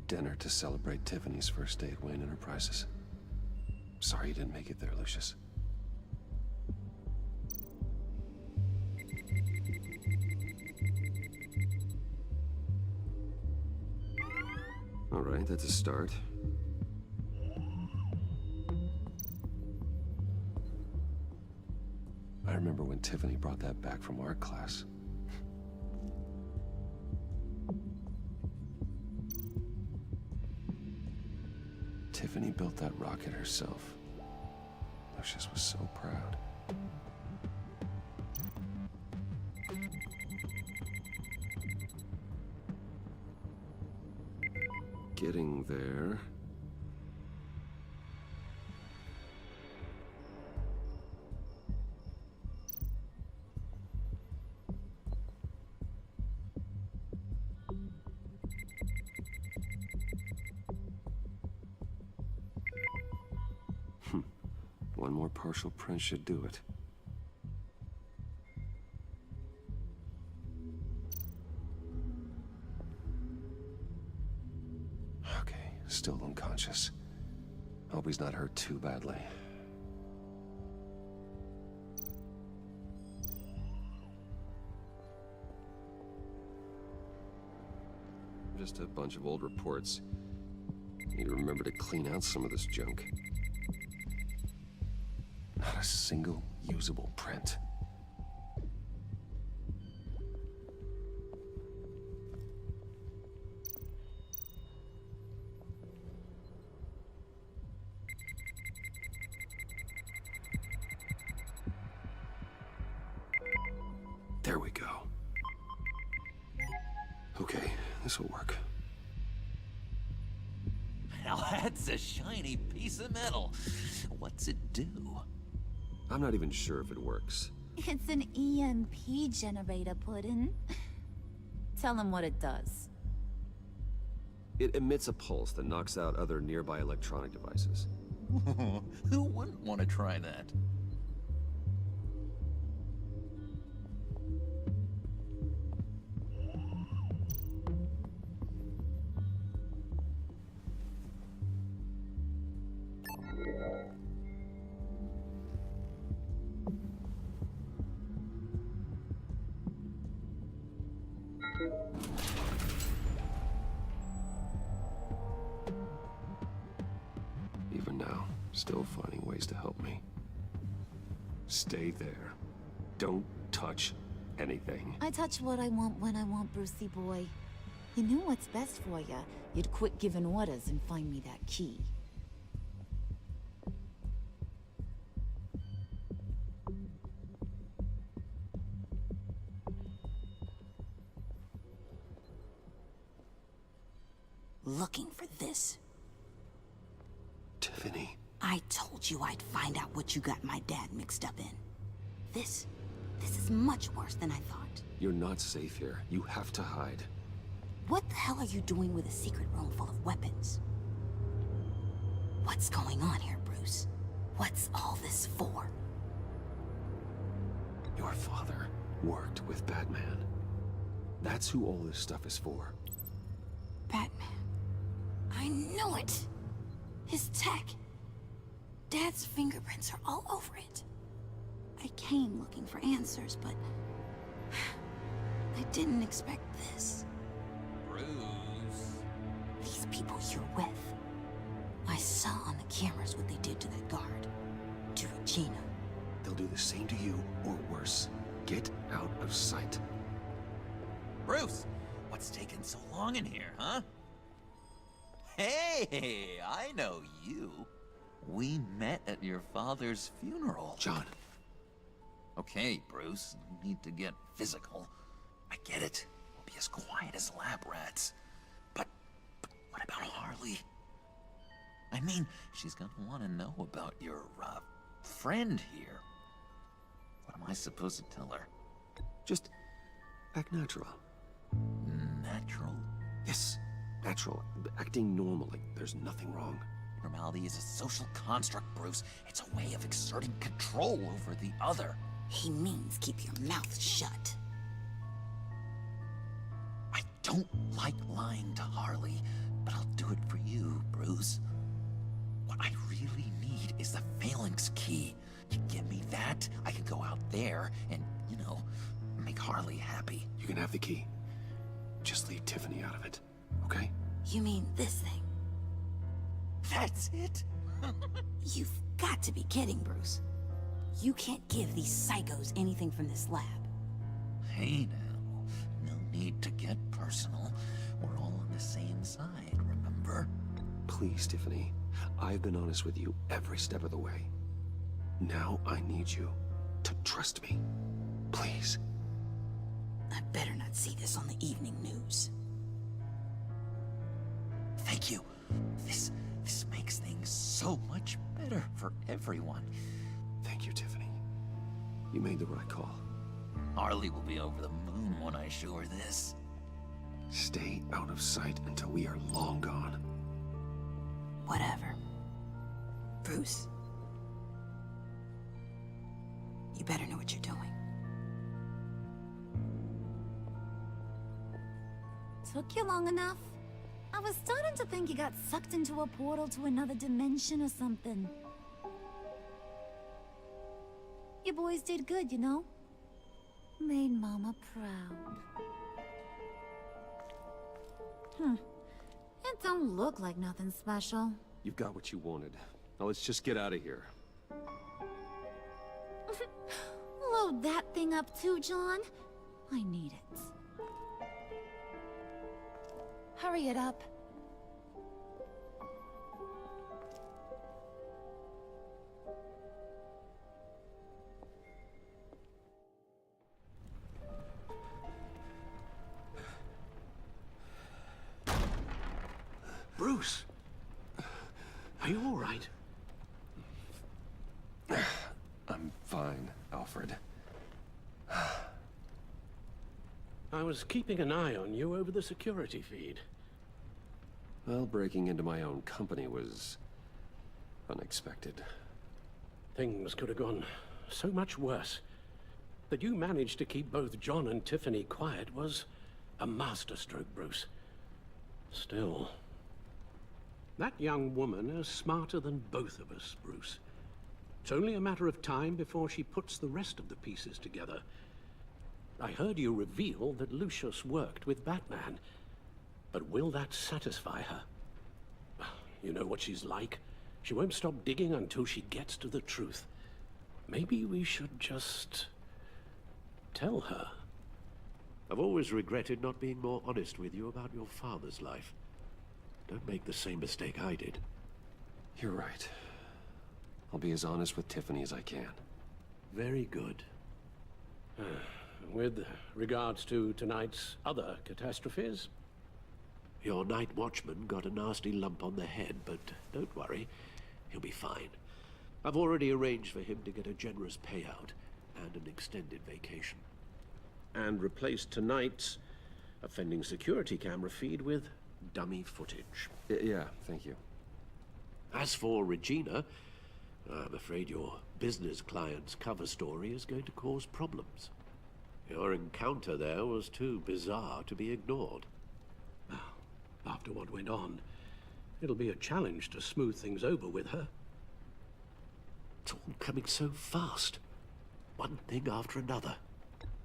Dinner to celebrate Tiffany's first day at Wayne Enterprises. Sorry you didn't make it there, Lucius. All right, that's a start. I remember when Tiffany brought that back from art class. Tiffany built that rocket herself. Lucius was so proud. Getting there. One more partial print should do it. Okay, still unconscious. Hope he's not hurt too badly. Just a bunch of old reports. Need to remember to clean out some of this junk. Not a single usable print. There we go. Okay, this'll work. Now that's a shiny piece of metal. What's it do? I'm not even sure if it works. It's an EMP generator, Puddin'. Tell him what it does. It emits a pulse that knocks out other nearby electronic devices. Who wouldn't want to try that? Even now, still finding ways to help me. Stay there. Don't touch anything. I touch what I want when I want, Brucey boy. You knew what's best for you. You'd quit giving orders and find me that key. Looking for this. Tiffany. I told you I'd find out what you got my dad mixed up in. This is much worse than I thought. You're not safe here. You have to hide. What the hell are you doing with a secret room full of weapons? What's going on here, Bruce? What's all this for? Your father worked with Batman. That's who all this stuff is for. Batman. I knew it! His tech. Dad's fingerprints are all over it. I came looking for answers, but I didn't expect this. Bruce. These people you're with. I saw on the cameras what they did to that guard. To Regina. They'll do the same to you, or worse. Get out of sight. Bruce, what's taking so long in here, huh? Hey, I know you. We met at your father's funeral. John. Okay, Bruce, no need to get physical. I get it. We'll be as quiet as lab rats. But what about Harley? I mean, she's gonna want to know about your, friend here. What am I supposed to tell her? Just act natural. Natural? Yes, natural. Acting normal, like there's nothing wrong. Normality is a social construct, Bruce. It's a way of exerting control over the other. He means keep your mouth shut. I don't like lying to Harley, but I'll do it for you, Bruce. What I really need is the phalanx key. You give me that, I can go out there and, you know, make Harley happy. You can have the key. Just leave Tiffany out of it, okay? You mean this thing? That's it? You've got to be kidding, Bruce. You can't give these psychos anything from this lab. Hey now, no need to get personal. We're all on the same side, remember? Please, Tiffany. I've been honest with you every step of the way. Now I need you to trust me. Please. I better not see this on the evening news. Thank you. This makes things so much better for everyone. Thank you, Tiffany. You made the right call. Harley will be over the moon when I show her this. Stay out of sight until we are long gone. Whatever. Bruce. You better know what you're doing. Took you long enough? I was starting to think you got sucked into a portal to another dimension or something. You boys did good, you know? Made Mama proud. It don't look like nothing special. You've got what you wanted. Now let's just get out of here. Load that thing up too, John. I need it. Hurry it up. Are you all right? I'm fine, Alfred. I was keeping an eye on you over the security feed. Well, breaking into my own company was unexpected. Things could have gone so much worse. That you managed to keep both John and Tiffany quiet was a masterstroke, Bruce. Still, that young woman is smarter than both of us, Bruce. It's only a matter of time before she puts the rest of the pieces together. I heard you reveal that Lucius worked with Batman. But will that satisfy her? You know what she's like. She won't stop digging until she gets to the truth. Maybe we should just tell her. I've always regretted not being more honest with you about your father's life. Don't make the same mistake I did. You're right. I'll be as honest with Tiffany as I can. Very good. With regards to tonight's other catastrophes? Your night watchman got a nasty lump on the head, but don't worry. He'll be fine. I've already arranged for him to get a generous payout and an extended vacation. And replaced tonight's offending security camera feed with dummy footage. Yeah, thank you. As for Regina, I'm afraid your business client's cover story is going to cause problems. Your encounter there was too bizarre to be ignored. After what went on, it'll be a challenge to smooth things over with her. It's all coming so fast. One thing after another.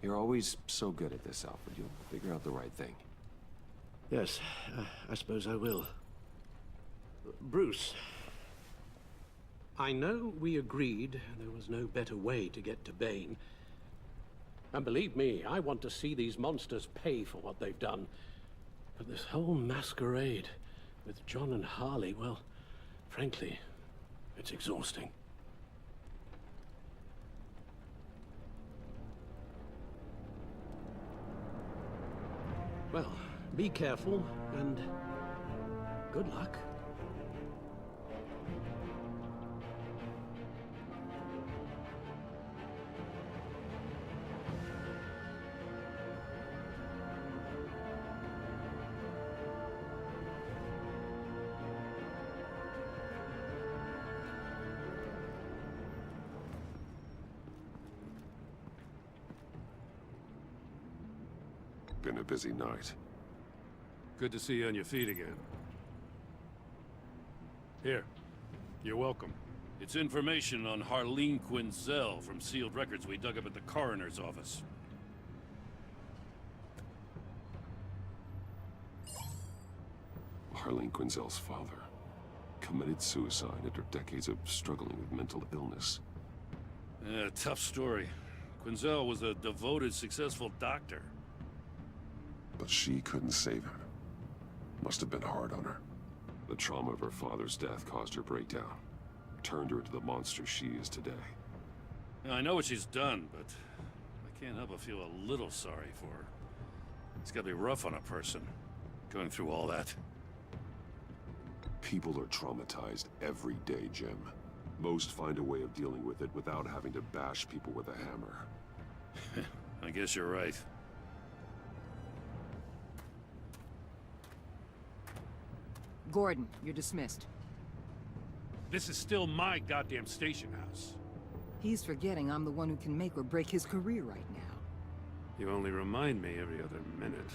You're always so good at this, Alfred. You'll figure out the right thing. Yes, I suppose I will. Bruce, I know we agreed there was no better way to get to Bane. And believe me, I want to see these monsters pay for what they've done. But this whole masquerade with John and Harley, well, frankly, it's exhausting. Well, be careful, and good luck. Been a busy night. Good to see you on your feet again. Here. You're welcome. It's information on Harleen Quinzel from sealed records we dug up at the coroner's office. Harleen Quinzel's father committed suicide after decades of struggling with mental illness. Yeah, tough story. Quinzel was a devoted, successful doctor. But she couldn't save him. Must have been hard on her. The trauma of her father's death caused her breakdown. Turned her into the monster she is today. Now, I know what she's done, but I can't help but feel a little sorry for her. It's gotta be rough on a person, going through all that. People are traumatized every day, Jim. Most find a way of dealing with it without having to bash people with a hammer. I guess you're right. Gordon, you're dismissed. This is still my goddamn station house. He's forgetting I'm the one who can make or break his career right now. You only remind me every other minute.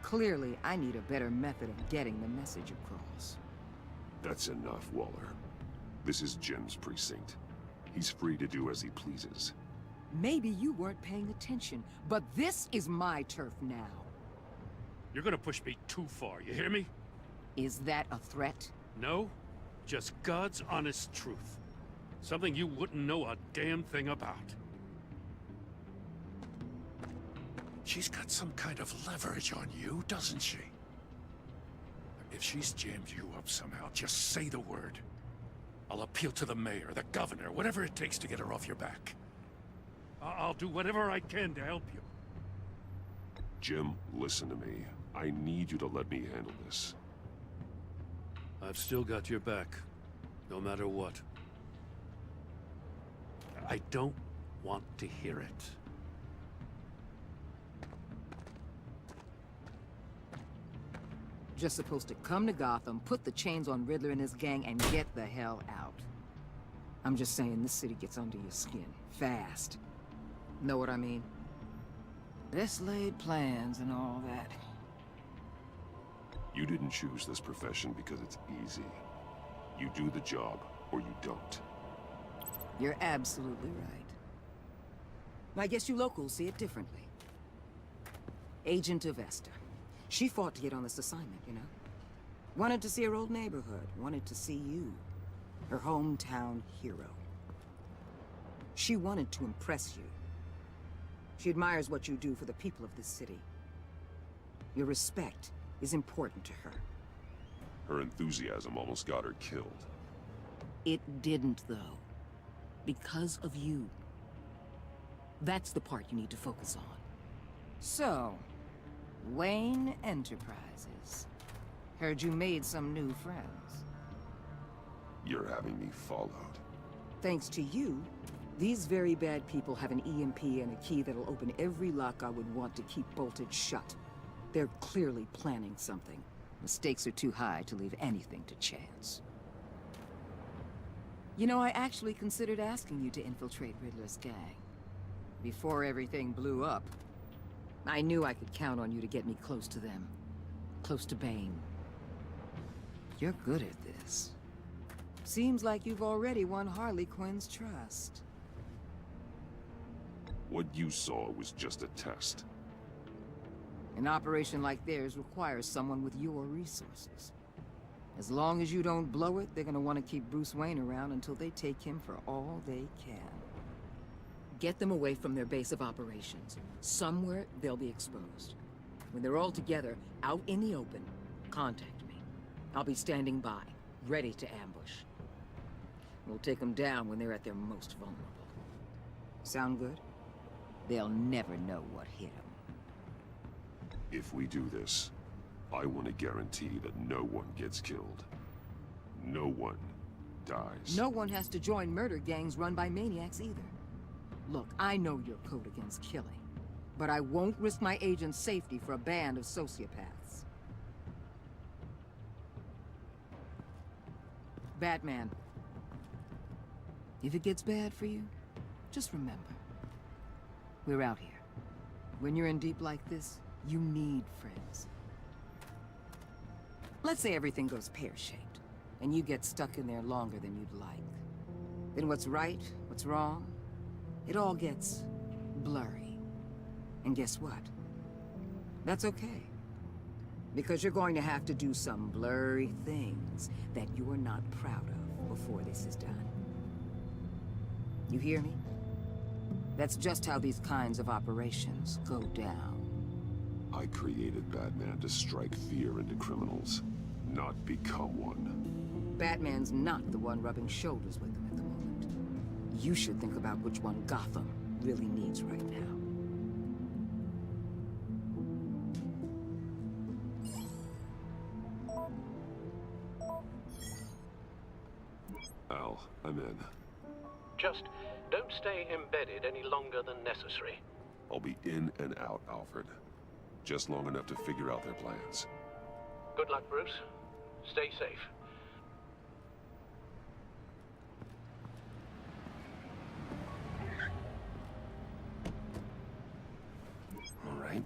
Clearly, I need a better method of getting the message across. That's enough, Waller. This is Jim's precinct. He's free to do as he pleases. Maybe you weren't paying attention, but this is my turf now. You're gonna push me too far, you hear me? Is that a threat? No, just God's honest truth. Something you wouldn't know a damn thing about. She's got some kind of leverage on you, doesn't she? If she's jammed you up somehow, just say the word. I'll appeal to the mayor, the governor, whatever it takes to get her off your back. I'll do whatever I can to help you. Jim, listen to me. I need you to let me handle this. I've still got your back. No matter what. I don't want to hear it. Just supposed to come to Gotham, put the chains on Riddler and his gang, and get the hell out. I'm just saying, this city gets under your skin. Fast. Know what I mean? Best laid plans and all that. You didn't choose this profession because it's easy. You do the job, or you don't. You're absolutely right. I guess you locals see it differently. Agent of Esther. She fought to get on this assignment, you know? Wanted to see her old neighborhood. Wanted to see you. Her hometown hero. She wanted to impress you. She admires what you do for the people of this city. Your respect is important to her. Her enthusiasm almost got her killed. It didn't, though. Because of you. That's the part you need to focus on. So, Wayne Enterprises. Heard you made some new friends. You're having me followed. Thanks to you, these very bad people have an EMP and a key that'll open every lock I would want to keep bolted shut. They're clearly planning something. The stakes are too high to leave anything to chance. You know, I actually considered asking you to infiltrate Riddler's gang. Before everything blew up, I knew I could count on you to get me close to them. Close to Bane. You're good at this. Seems like you've already won Harley Quinn's trust. What you saw was just a test. An operation like theirs requires someone with your resources. As long as you don't blow it, they're gonna want to keep Bruce Wayne around until they take him for all they can. Get them away from their base of operations. Somewhere they'll be exposed. When they're all together, out in the open, contact me. I'll be standing by, ready to ambush. We'll take them down when they're at their most vulnerable. Sound good? They'll never know what hit them. If we do this, I want to guarantee that no one gets killed. No one dies. No one has to join murder gangs run by maniacs either. Look, I know your code against killing, but I won't risk my agent's safety for a band of sociopaths. Batman, if it gets bad for you, just remember, we're out here. When you're in deep like this, you need friends. Let's say everything goes pear-shaped, and you get stuck in there longer than you'd like. Then what's right, what's wrong, it all gets blurry. And guess what? That's okay. Because you're going to have to do some blurry things that you are not proud of before this is done. You hear me? That's just how these kinds of operations go down. I created Batman to strike fear into criminals, not become one. Batman's not the one rubbing shoulders with them at the moment. You should think about which one Gotham really needs right now. Al, I'm in. Just don't stay embedded any longer than necessary. I'll be in and out, Alfred. Just long enough to figure out their plans. Good luck, Bruce. Stay safe. All right.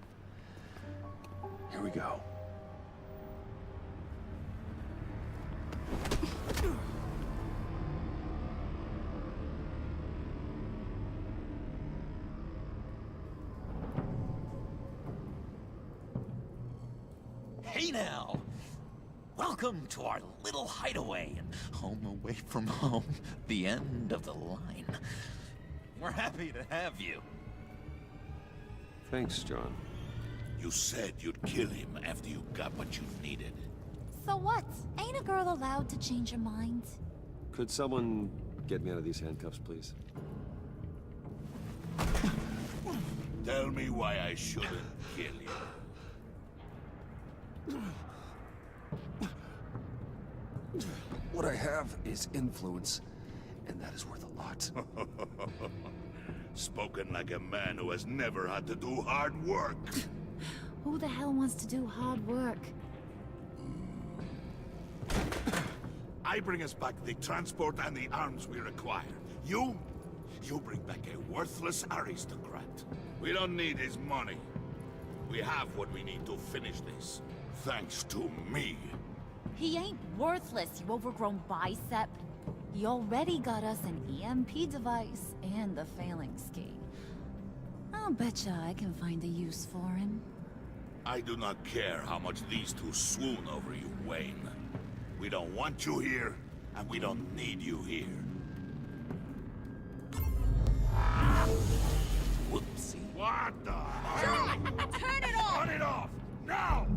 Here we go. Hey now! Welcome to our little hideaway and home away from home, the end of the line. We're happy to have you. Thanks, John. You said you'd kill him after you got what you needed. So what? Ain't a girl allowed to change her mind? Could someone get me out of these handcuffs, please? Tell me why I shouldn't kill you. What I have is influence, and that is worth a lot. Spoken like a man who has never had to do hard work. Who the hell wants to do hard work? I bring us back the transport and the arms we require. You bring back a worthless aristocrat. We don't need his money. We have what we need to finish this. Thanks to me. He ain't worthless, you overgrown bicep. He already got us an EMP device and the failing ski. I'll betcha I can find a use for him. I do not care how much these two swoon over you, Wayne. We don't want you here, and we don't need you here. Whoopsie. What the? John! Turn it off! Turn it off! Now!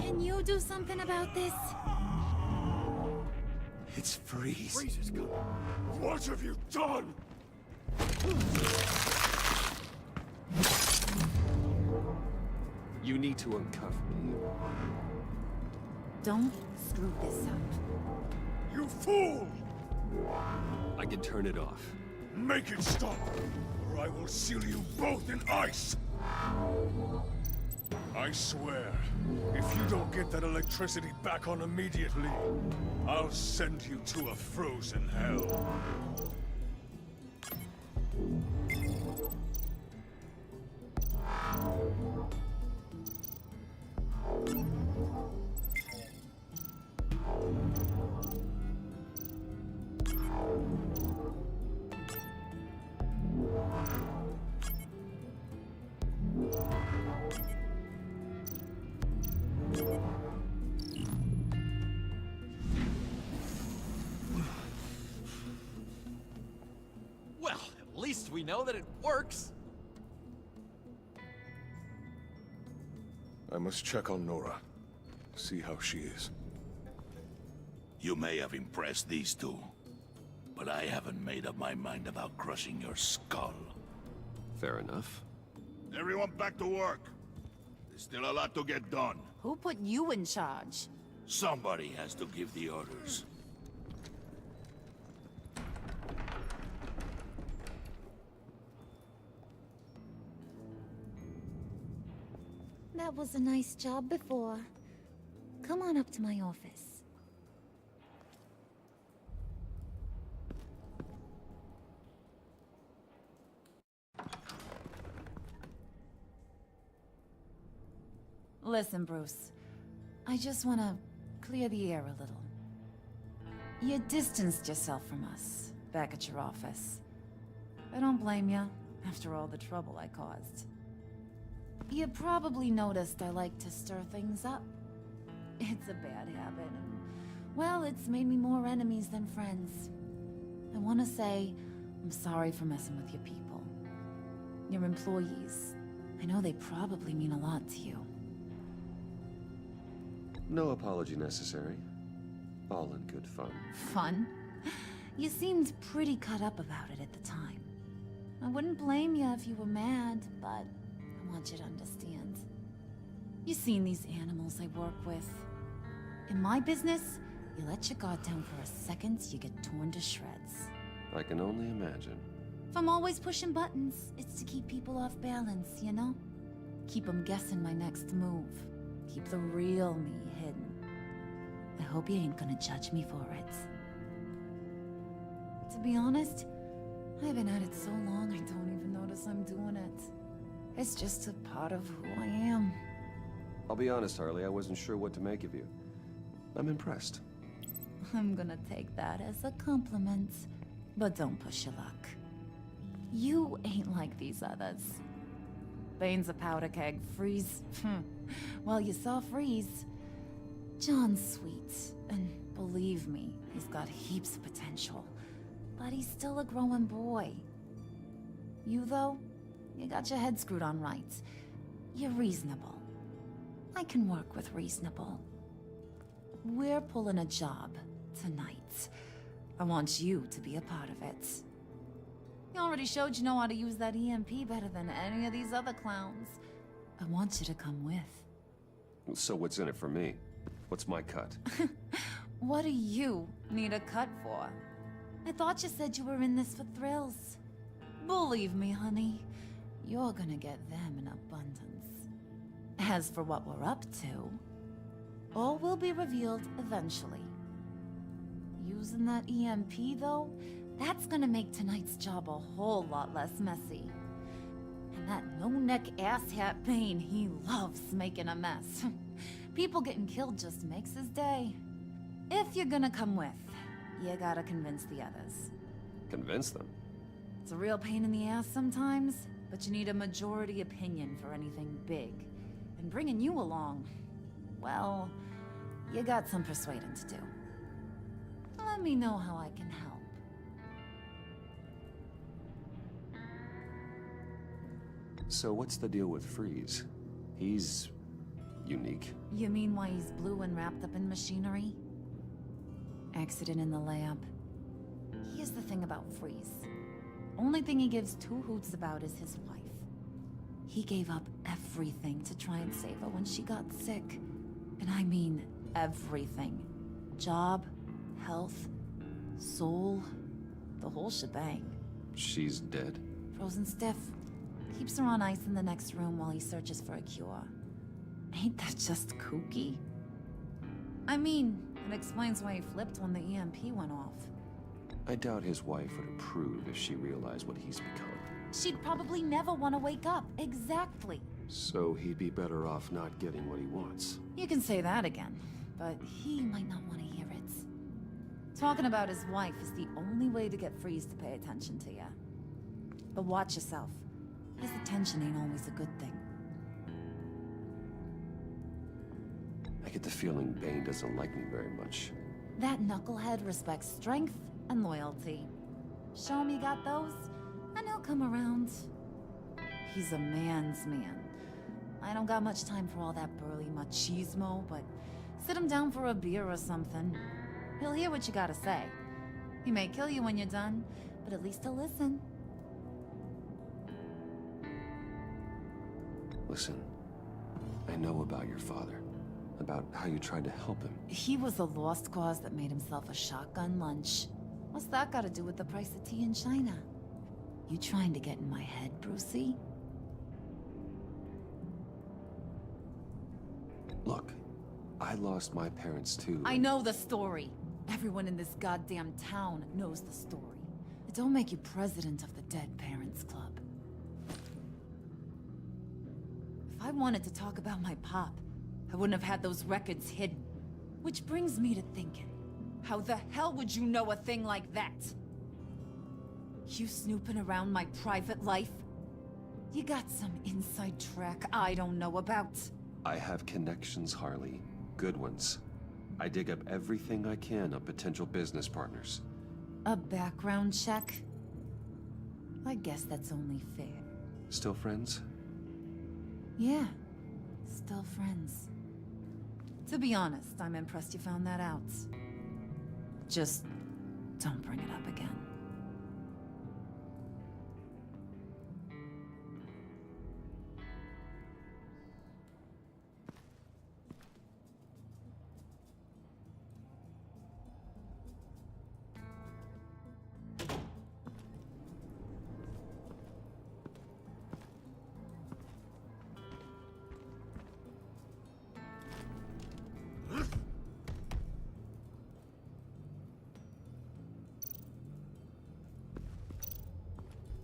Can you do something about this? It's Freeze. Freeze is coming. What have you done? You need to uncuff me. Don't screw this up. You fool! I can turn it off. Make it stop, or I will seal you both in ice! I swear, if you don't get that electricity back on immediately, I'll send you to a frozen hell. Well, at least we know that it works. I must check on Nora. See how she is. You may have impressed these two, but I haven't made up my mind about crushing your skull. Fair enough. Everyone back to work. There's still a lot to get done. Who put you in charge? Somebody has to give the orders. That was a nice job before. Come on up to my office. Listen, Bruce. I just want to clear the air a little. You distanced yourself from us, back at your office. I don't blame you, after all the trouble I caused. You probably noticed I like to stir things up. It's a bad habit, and, well, it's made me more enemies than friends. I want to say I'm sorry for messing with your people. Your employees. I know they probably mean a lot to you. No apology necessary. All in good fun. Fun? You seemed pretty cut up about it at the time. I wouldn't blame you if you were mad, but I want you to understand. You've seen these animals I work with. In my business, you let your guard down for a second, you get torn to shreds. I can only imagine. If I'm always pushing buttons, it's to keep people off balance, you know? Keep them guessing my next move. Keep the real me hidden. I hope you ain't gonna judge me for it. To be honest, I've been at it so long I don't even notice I'm doing it. It's just a part of who I am. I'll be honest, Harley, I wasn't sure what to make of you. I'm impressed. I'm gonna take that as a compliment. But don't push your luck. You ain't like these others. Bane's a powder keg. Freeze. Well, you saw Freeze. John's sweet, and believe me, he's got heaps of potential. But he's still a growing boy. You, though, you got your head screwed on right. You're reasonable. I can work with reasonable. We're pulling a job tonight. I want you to be a part of it. You already showed you know how to use that EMP better than any of these other clowns. I want you to come with. So what's in it for me? What's my cut? What do you need a cut for? I thought you said you were in this for thrills. Believe me, honey, you're gonna get them in abundance. As for what we're up to, all will be revealed eventually. Using that EMP, though, that's gonna make tonight's job a whole lot less messy. And that no-neck asshat Bane, he loves making a mess. People getting killed just makes his day. If you're gonna come with, you gotta convince the others. Convince them? It's a real pain in the ass sometimes, but you need a majority opinion for anything big. And bringing you along, well, you got some persuading to do. Let me know how I can help. So what's the deal with Freeze? He's... unique. You mean why he's blue and wrapped up in machinery? Accident in the lab. Here's the thing about Freeze. Only thing he gives two hoots about is his wife. He gave up everything to try and save her when she got sick. And I mean everything. Job, health, soul, the whole shebang. She's dead? Frozen stiff. Keeps her on ice in the next room while he searches for a cure. Ain't that just kooky? I mean, it explains why he flipped when the EMP went off. I doubt his wife would approve if she realized what he's become. She'd probably never want to wake up. Exactly. So he'd be better off not getting what he wants. You can say that again, but he might not want to hear it. Talking about his wife is the only way to get Freeze to pay attention to you. But watch yourself. His attention ain't always a good thing. I get the feeling Bane doesn't like me very much. That knucklehead respects strength and loyalty. Show him you got those, and he'll come around. He's a man's man. I don't got much time for all that burly machismo, but sit him down for a beer or something. He'll hear what you gotta say. He may kill you when you're done, but at least he'll listen. Listen, I know about your father. About how you tried to help him. He was a lost cause that made himself a shotgun lunch. What's that got to do with the price of tea in China? You trying to get in my head, Brucey? Look, I lost my parents too. I know the story. Everyone in this goddamn town knows the story. It don't make you president of the Dead Parents Club. If I wanted to talk about my pop, I wouldn't have had those records hidden. Which brings me to thinking, how the hell would you know a thing like that? You snooping around my private life? You got some inside track I don't know about. I have connections, Harley. Good ones. I dig up everything I can on potential business partners. A background check? I guess that's only fair. Still friends? Yeah, still friends. To be honest, I'm impressed you found that out. Just don't bring it up again.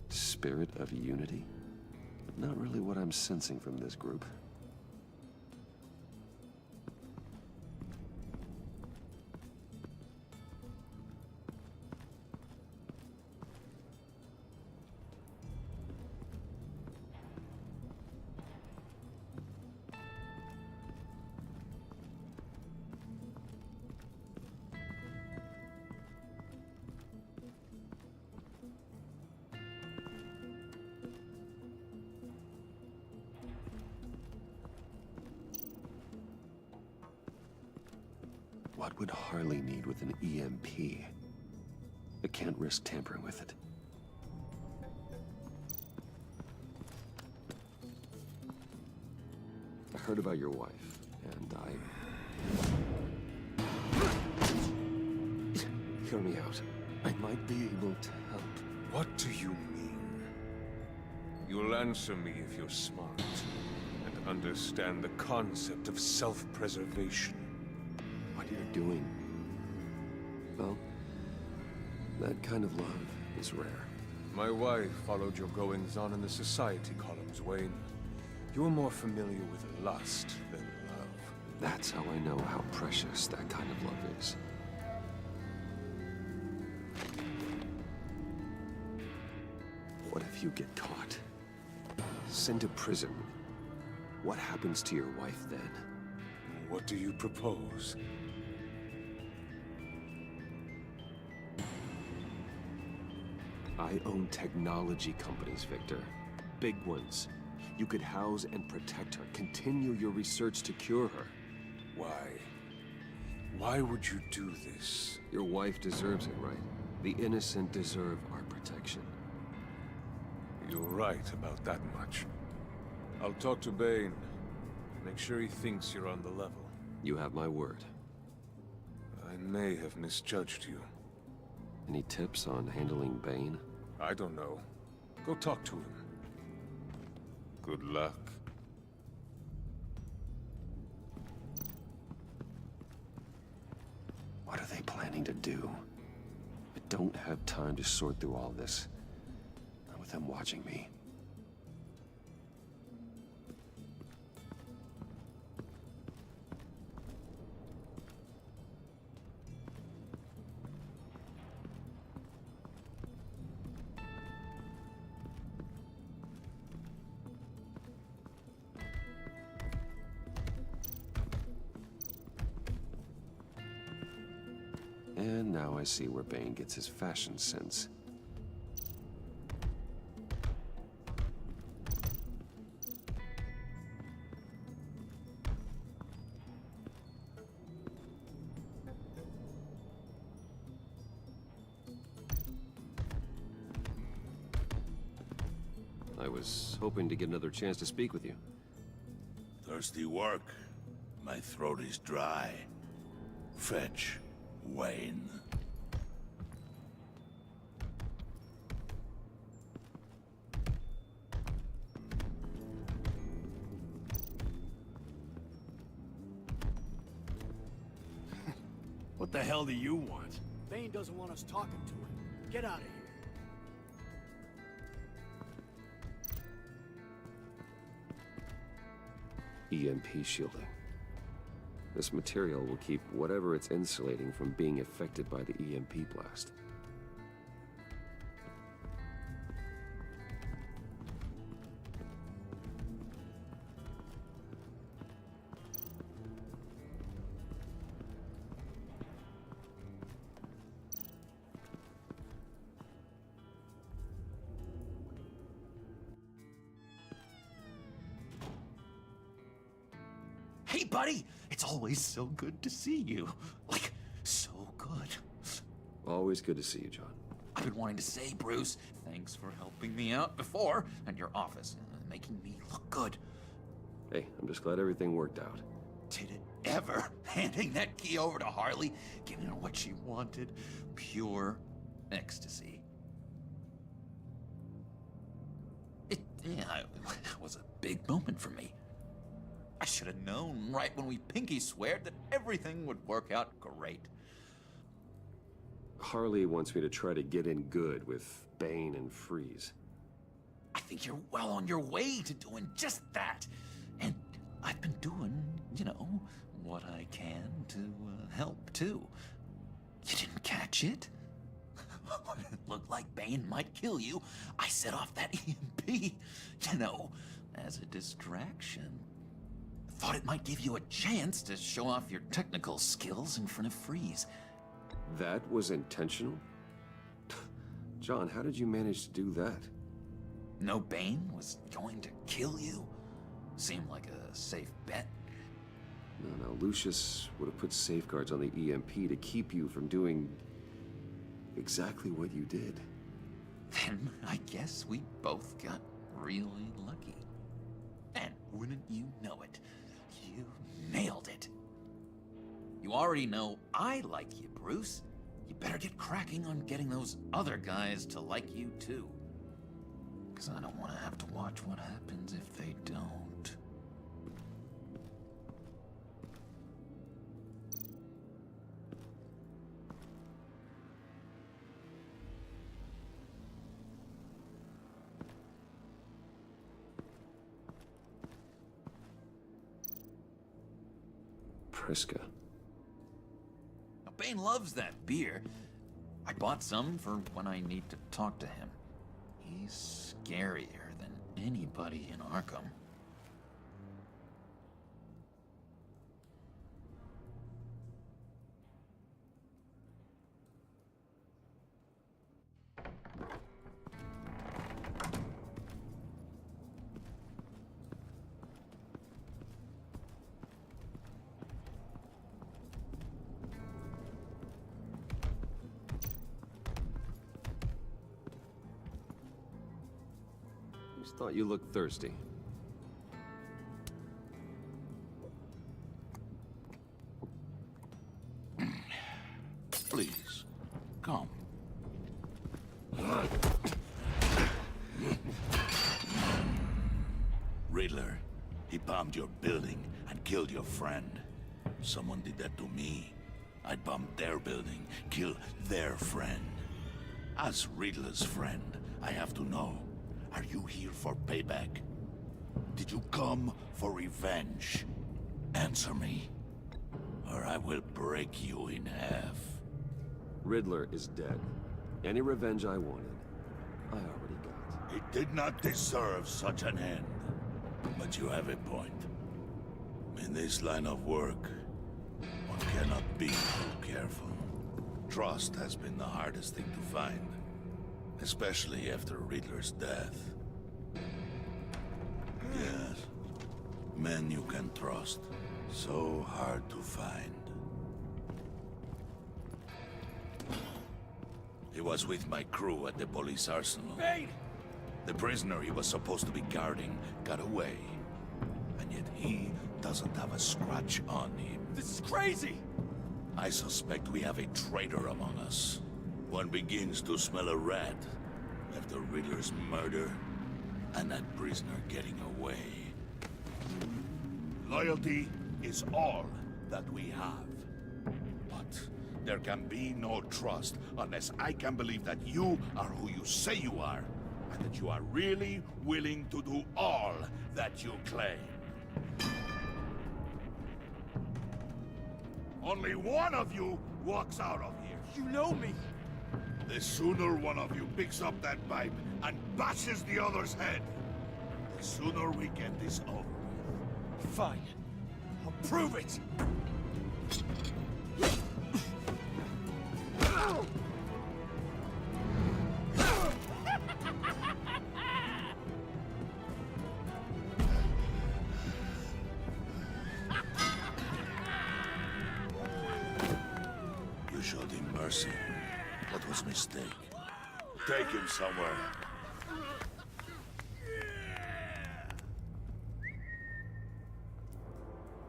Spirit of unity? Not really what I'm sensing from this group. What would Harley need with an EMP? I can't risk tampering with it. I heard about your wife, and I... Hear me out. I might be able to help. What do you mean? You'll answer me if you're smart and understand the concept of self-preservation. What you're doing, well, that kind of love is rare. My wife followed your goings-on in the society columns, Wayne. You're more familiar with lust than love. That's how I know how precious that kind of love is. What if you get caught? Sent to prison. What happens to your wife then? What do you propose? I own technology companies, Victor. Big ones. You could house and protect her. Continue your research to cure her. Why? Why would you do this? Your wife deserves it, right? The innocent deserve our protection. You're right about that much. I'll talk to Bane. Make sure he thinks you're on the level. You have my word. I may have misjudged you. Any tips on handling Bane? I don't know. Go talk to him. Good luck. What are they planning to do? I don't have time to sort through all this. Not with them watching me. And now I see where Bane gets his fashion sense. I was hoping to get another chance to speak with you. Thirsty work. My throat is dry. Fetch, Wayne. What the hell do you want? Bane doesn't want us talking to him. Get out of here. EMP shielding. This material will keep whatever it's insulating from being affected by the EMP blast. Hey, buddy! It's always so good to see you. Like, so good. Always good to see you, John. I've been wanting to say, Bruce, thanks for helping me out before, and your office, making me look good. Hey, I'm just glad everything worked out. Did it ever? Handing that key over to Harley, giving her what she wanted. Pure ecstasy. It was a big moment for me. I should have known right when we pinky sweared that everything would work out great. Harley wants me to try to get in good with Bane and Freeze. I think you're well on your way to doing just that. And I've been doing, what I can to help, too. You didn't catch it? When it looked like Bane might kill you, I set off that EMP, as a distraction. Thought it might give you a chance to show off your technical skills in front of Freeze. That was intentional? John, how did you manage to do that? No, Bane was going to kill you? Seemed like a safe bet. No, Lucius would have put safeguards on the EMP to keep you from doing exactly what you did. Then I guess we both got really lucky. And wouldn't you know it, you nailed it. You already know I like you, Bruce. You better get cracking on getting those other guys to like you too. Because I don't want to have to watch what happens if they don't. Priska. Now, Bane loves that beer. I bought some for when I need to talk to him. He's scarier than anybody in Arkham. Just thought you looked thirsty. Please, come. Riddler, he bombed your building and killed your friend. Someone did that to me. I'd bomb their building, kill their friend. As Riddler's friend, I have to know, are you here for payback? Did you come for revenge? Answer me, or I will break you in half. Riddler is dead. Any revenge I wanted, I already got. He did not deserve such an end. But you have a point. In this line of work, one cannot be too careful. Trust has been the hardest thing to find, especially after Riddler's death. Yes, men you can trust, so hard to find. He was with my crew at the police arsenal. Bane! The prisoner he was supposed to be guarding got away. And yet he doesn't have a scratch on him. This is crazy! I suspect we have a traitor among us. One begins to smell a rat after Riddler's murder and that prisoner getting away. Loyalty is all that we have. But there can be no trust unless I can believe that you are who you say you are, and that you are really willing to do all that you claim. Only one of you walks out of here. You know me! The sooner one of you picks up that pipe and bashes the other's head, the sooner we get this over with. Fine. I'll prove it! You showed him mercy. That was a mistake. Take him somewhere.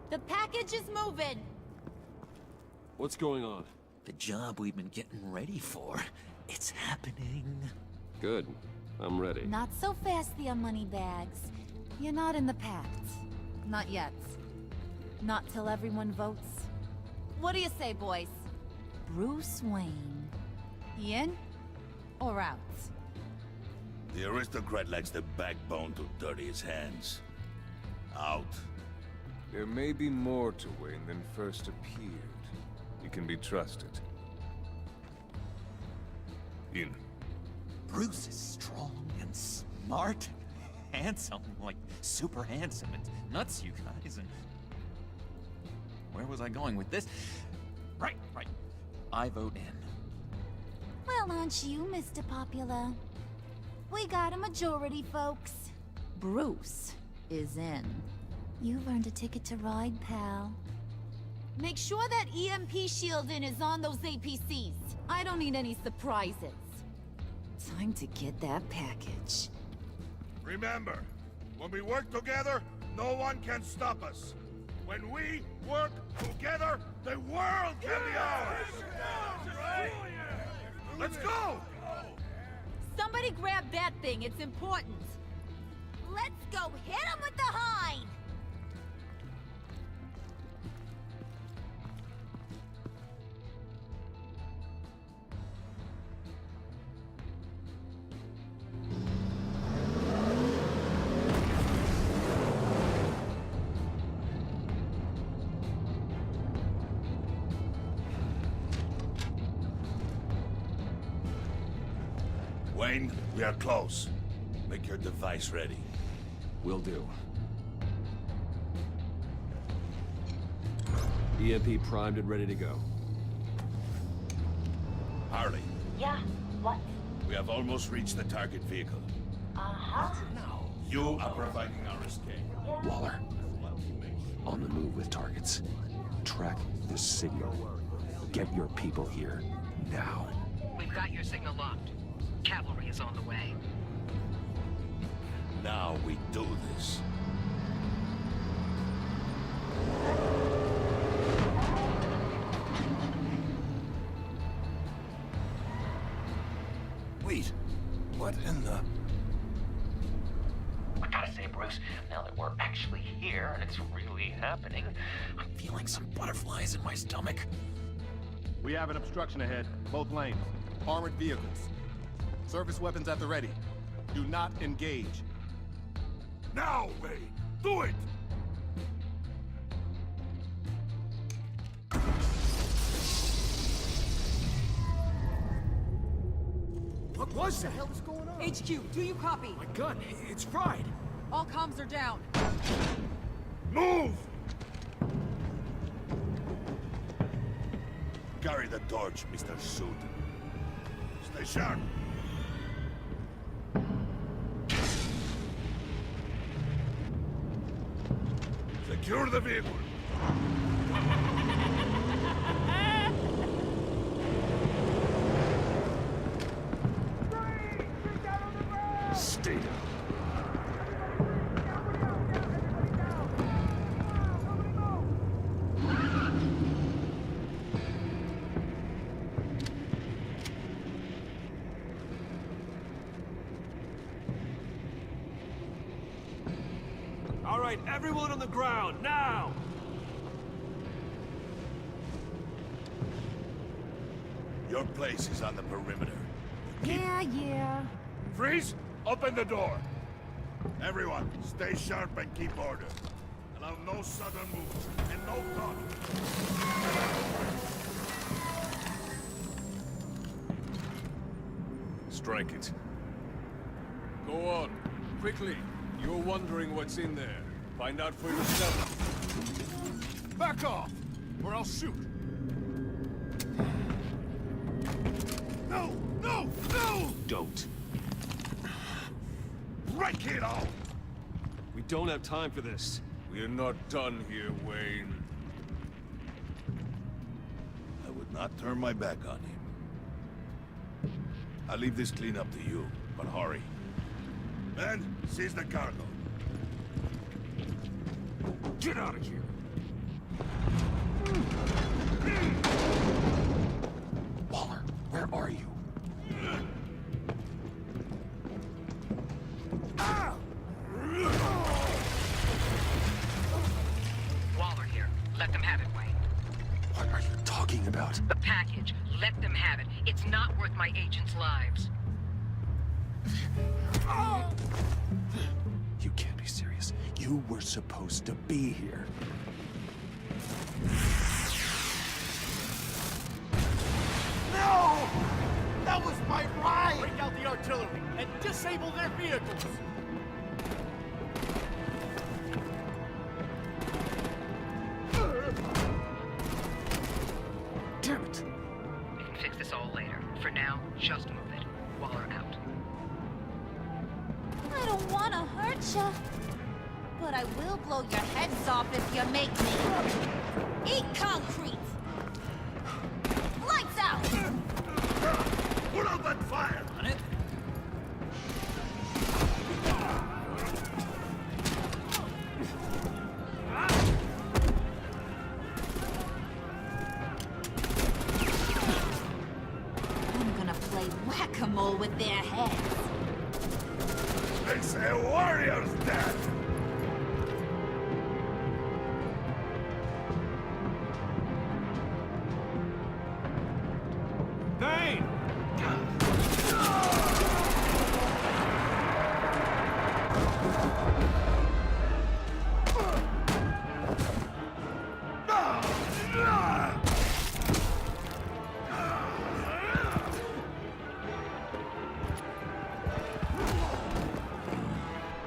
The package is moving! What's going on? The job we've been getting ready for. It's happening. Good. I'm ready. Not so fast, the Moneybags. You're not in the Pact. Not yet. Not till everyone votes. What do you say, boys? Bruce Wayne. In or out? The aristocrat lacks the backbone to dirty his hands. Out. There may be more to Wayne than first appeared. He can be trusted. In. Bruce is strong and smart, handsome, like super handsome, and nuts, you guys, and... Where was I going with this? Right. I vote in. Well, aren't you, Mr. Popular? We got a majority, folks. Bruce is in. You've earned a ticket to ride, pal. Make sure that EMP shielding is on those APCs. I don't need any surprises. Time to get that package. Remember, when we work together, no one can stop us. When we work together, the world can be ours! Let's go! Somebody grab that thing, it's important. Let's go hit him with the hind! Wayne, we are close. Make your device ready. Will do. EMP primed and ready to go. Harley, Yeah, what? we have almost reached the target vehicle. Uh-huh. Now, you are providing our escape. Waller, on the move with targets. Track the signal. Get your people here, now. We've got your signal locked. Cavalry is on the way. Now we do this. Wait, what in the... I gotta say, Bruce, now that we're actually here and it's really happening, I'm feeling some butterflies in my stomach. We have an obstruction ahead, both lanes. Armored vehicles. Service weapons at the ready. Do not engage. Now, Wayne! Do it! What was that? What the hell is going on? HQ, do you copy? My gun, it's fried. All comms are down. Move! Carry the torch, Mr. Suit. Stay sharp. Secure the vehicle. Stay down. All right, everyone on the ground, now! Your place is on the perimeter. Yeah. Freeze! Open the door! Everyone, stay sharp and keep order. Allow no sudden moves and no talking. Strike it. Go on. Quickly. You're wondering what's in there. Find out for yourself. Back off, or I'll shoot. No! No! No! Don't. Right, kiddo! We don't have time for this. We're not done here, Wayne. I would not turn my back on him. I'll leave this clean up to you, but hurry. Ben, seize the cargo. Get out of here! Waller, where are you? Waller here. Let them have it, Wayne. What are you talking about? The package. Let them have it. It's not worth my agents' lives. You can't be serious. You were supposed to be here. No! That was my right! Break out the artillery and disable their vehicles! Damn it! We can fix this all later. For now, just move it. Waller out. I don't want to hurt ya. But I will blow your heads off if you make me. Eat concrete! Lights out! Put out that fire! On it? I'm gonna their heads. They say a warrior's dead! Bane!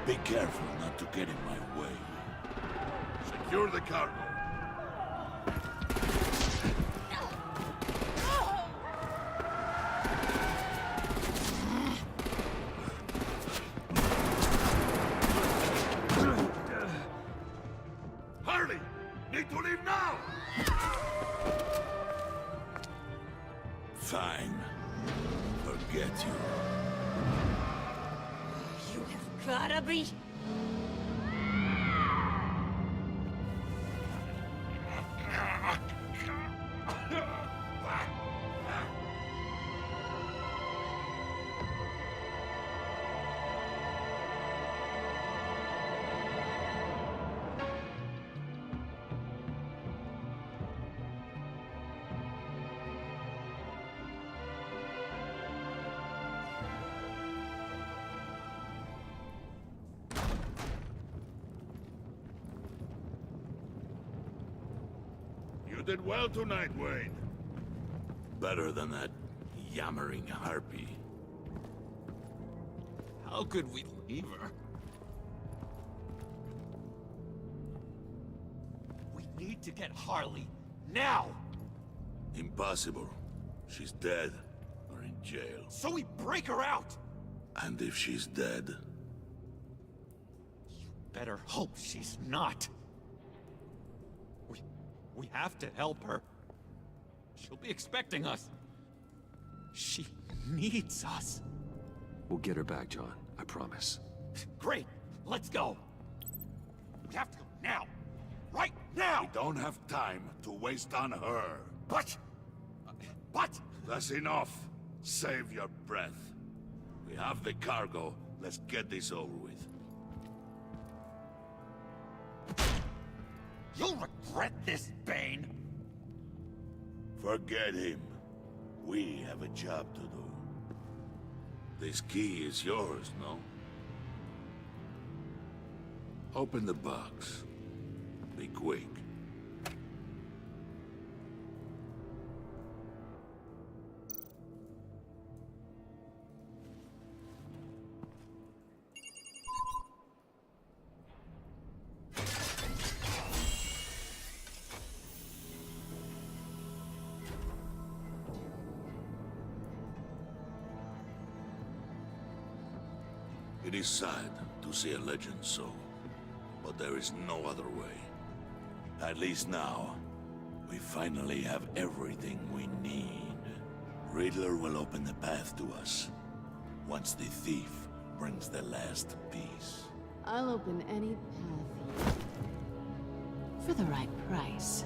Be careful not to get in my way. Secure the cargo. Harley! Need to leave now! Fine. Forget you. You have gotta be... You did well tonight, Wayne. Better than that yammering harpy. How could we leave her? We need to get Harley, now! Impossible. She's dead, or in jail. So we break her out! And if she's dead, Better hope she's not. We have to help her. She'll be expecting us. She needs us. We'll get her back, John. I promise. Great. Let's go. We have to go now. Right now! we don't have time to waste on her. But... That's enough. Save your breath. We have the cargo. Let's get this over with. You'll regret this, Bane! Forget him. We have a job to do. This key is yours, no? Open the box. Be quick. It is sad to see a legend so, but there is no other way. At least now, we finally have everything we need. Riddler will open the path to us, once the thief brings the last piece. I'll open any path for the right price.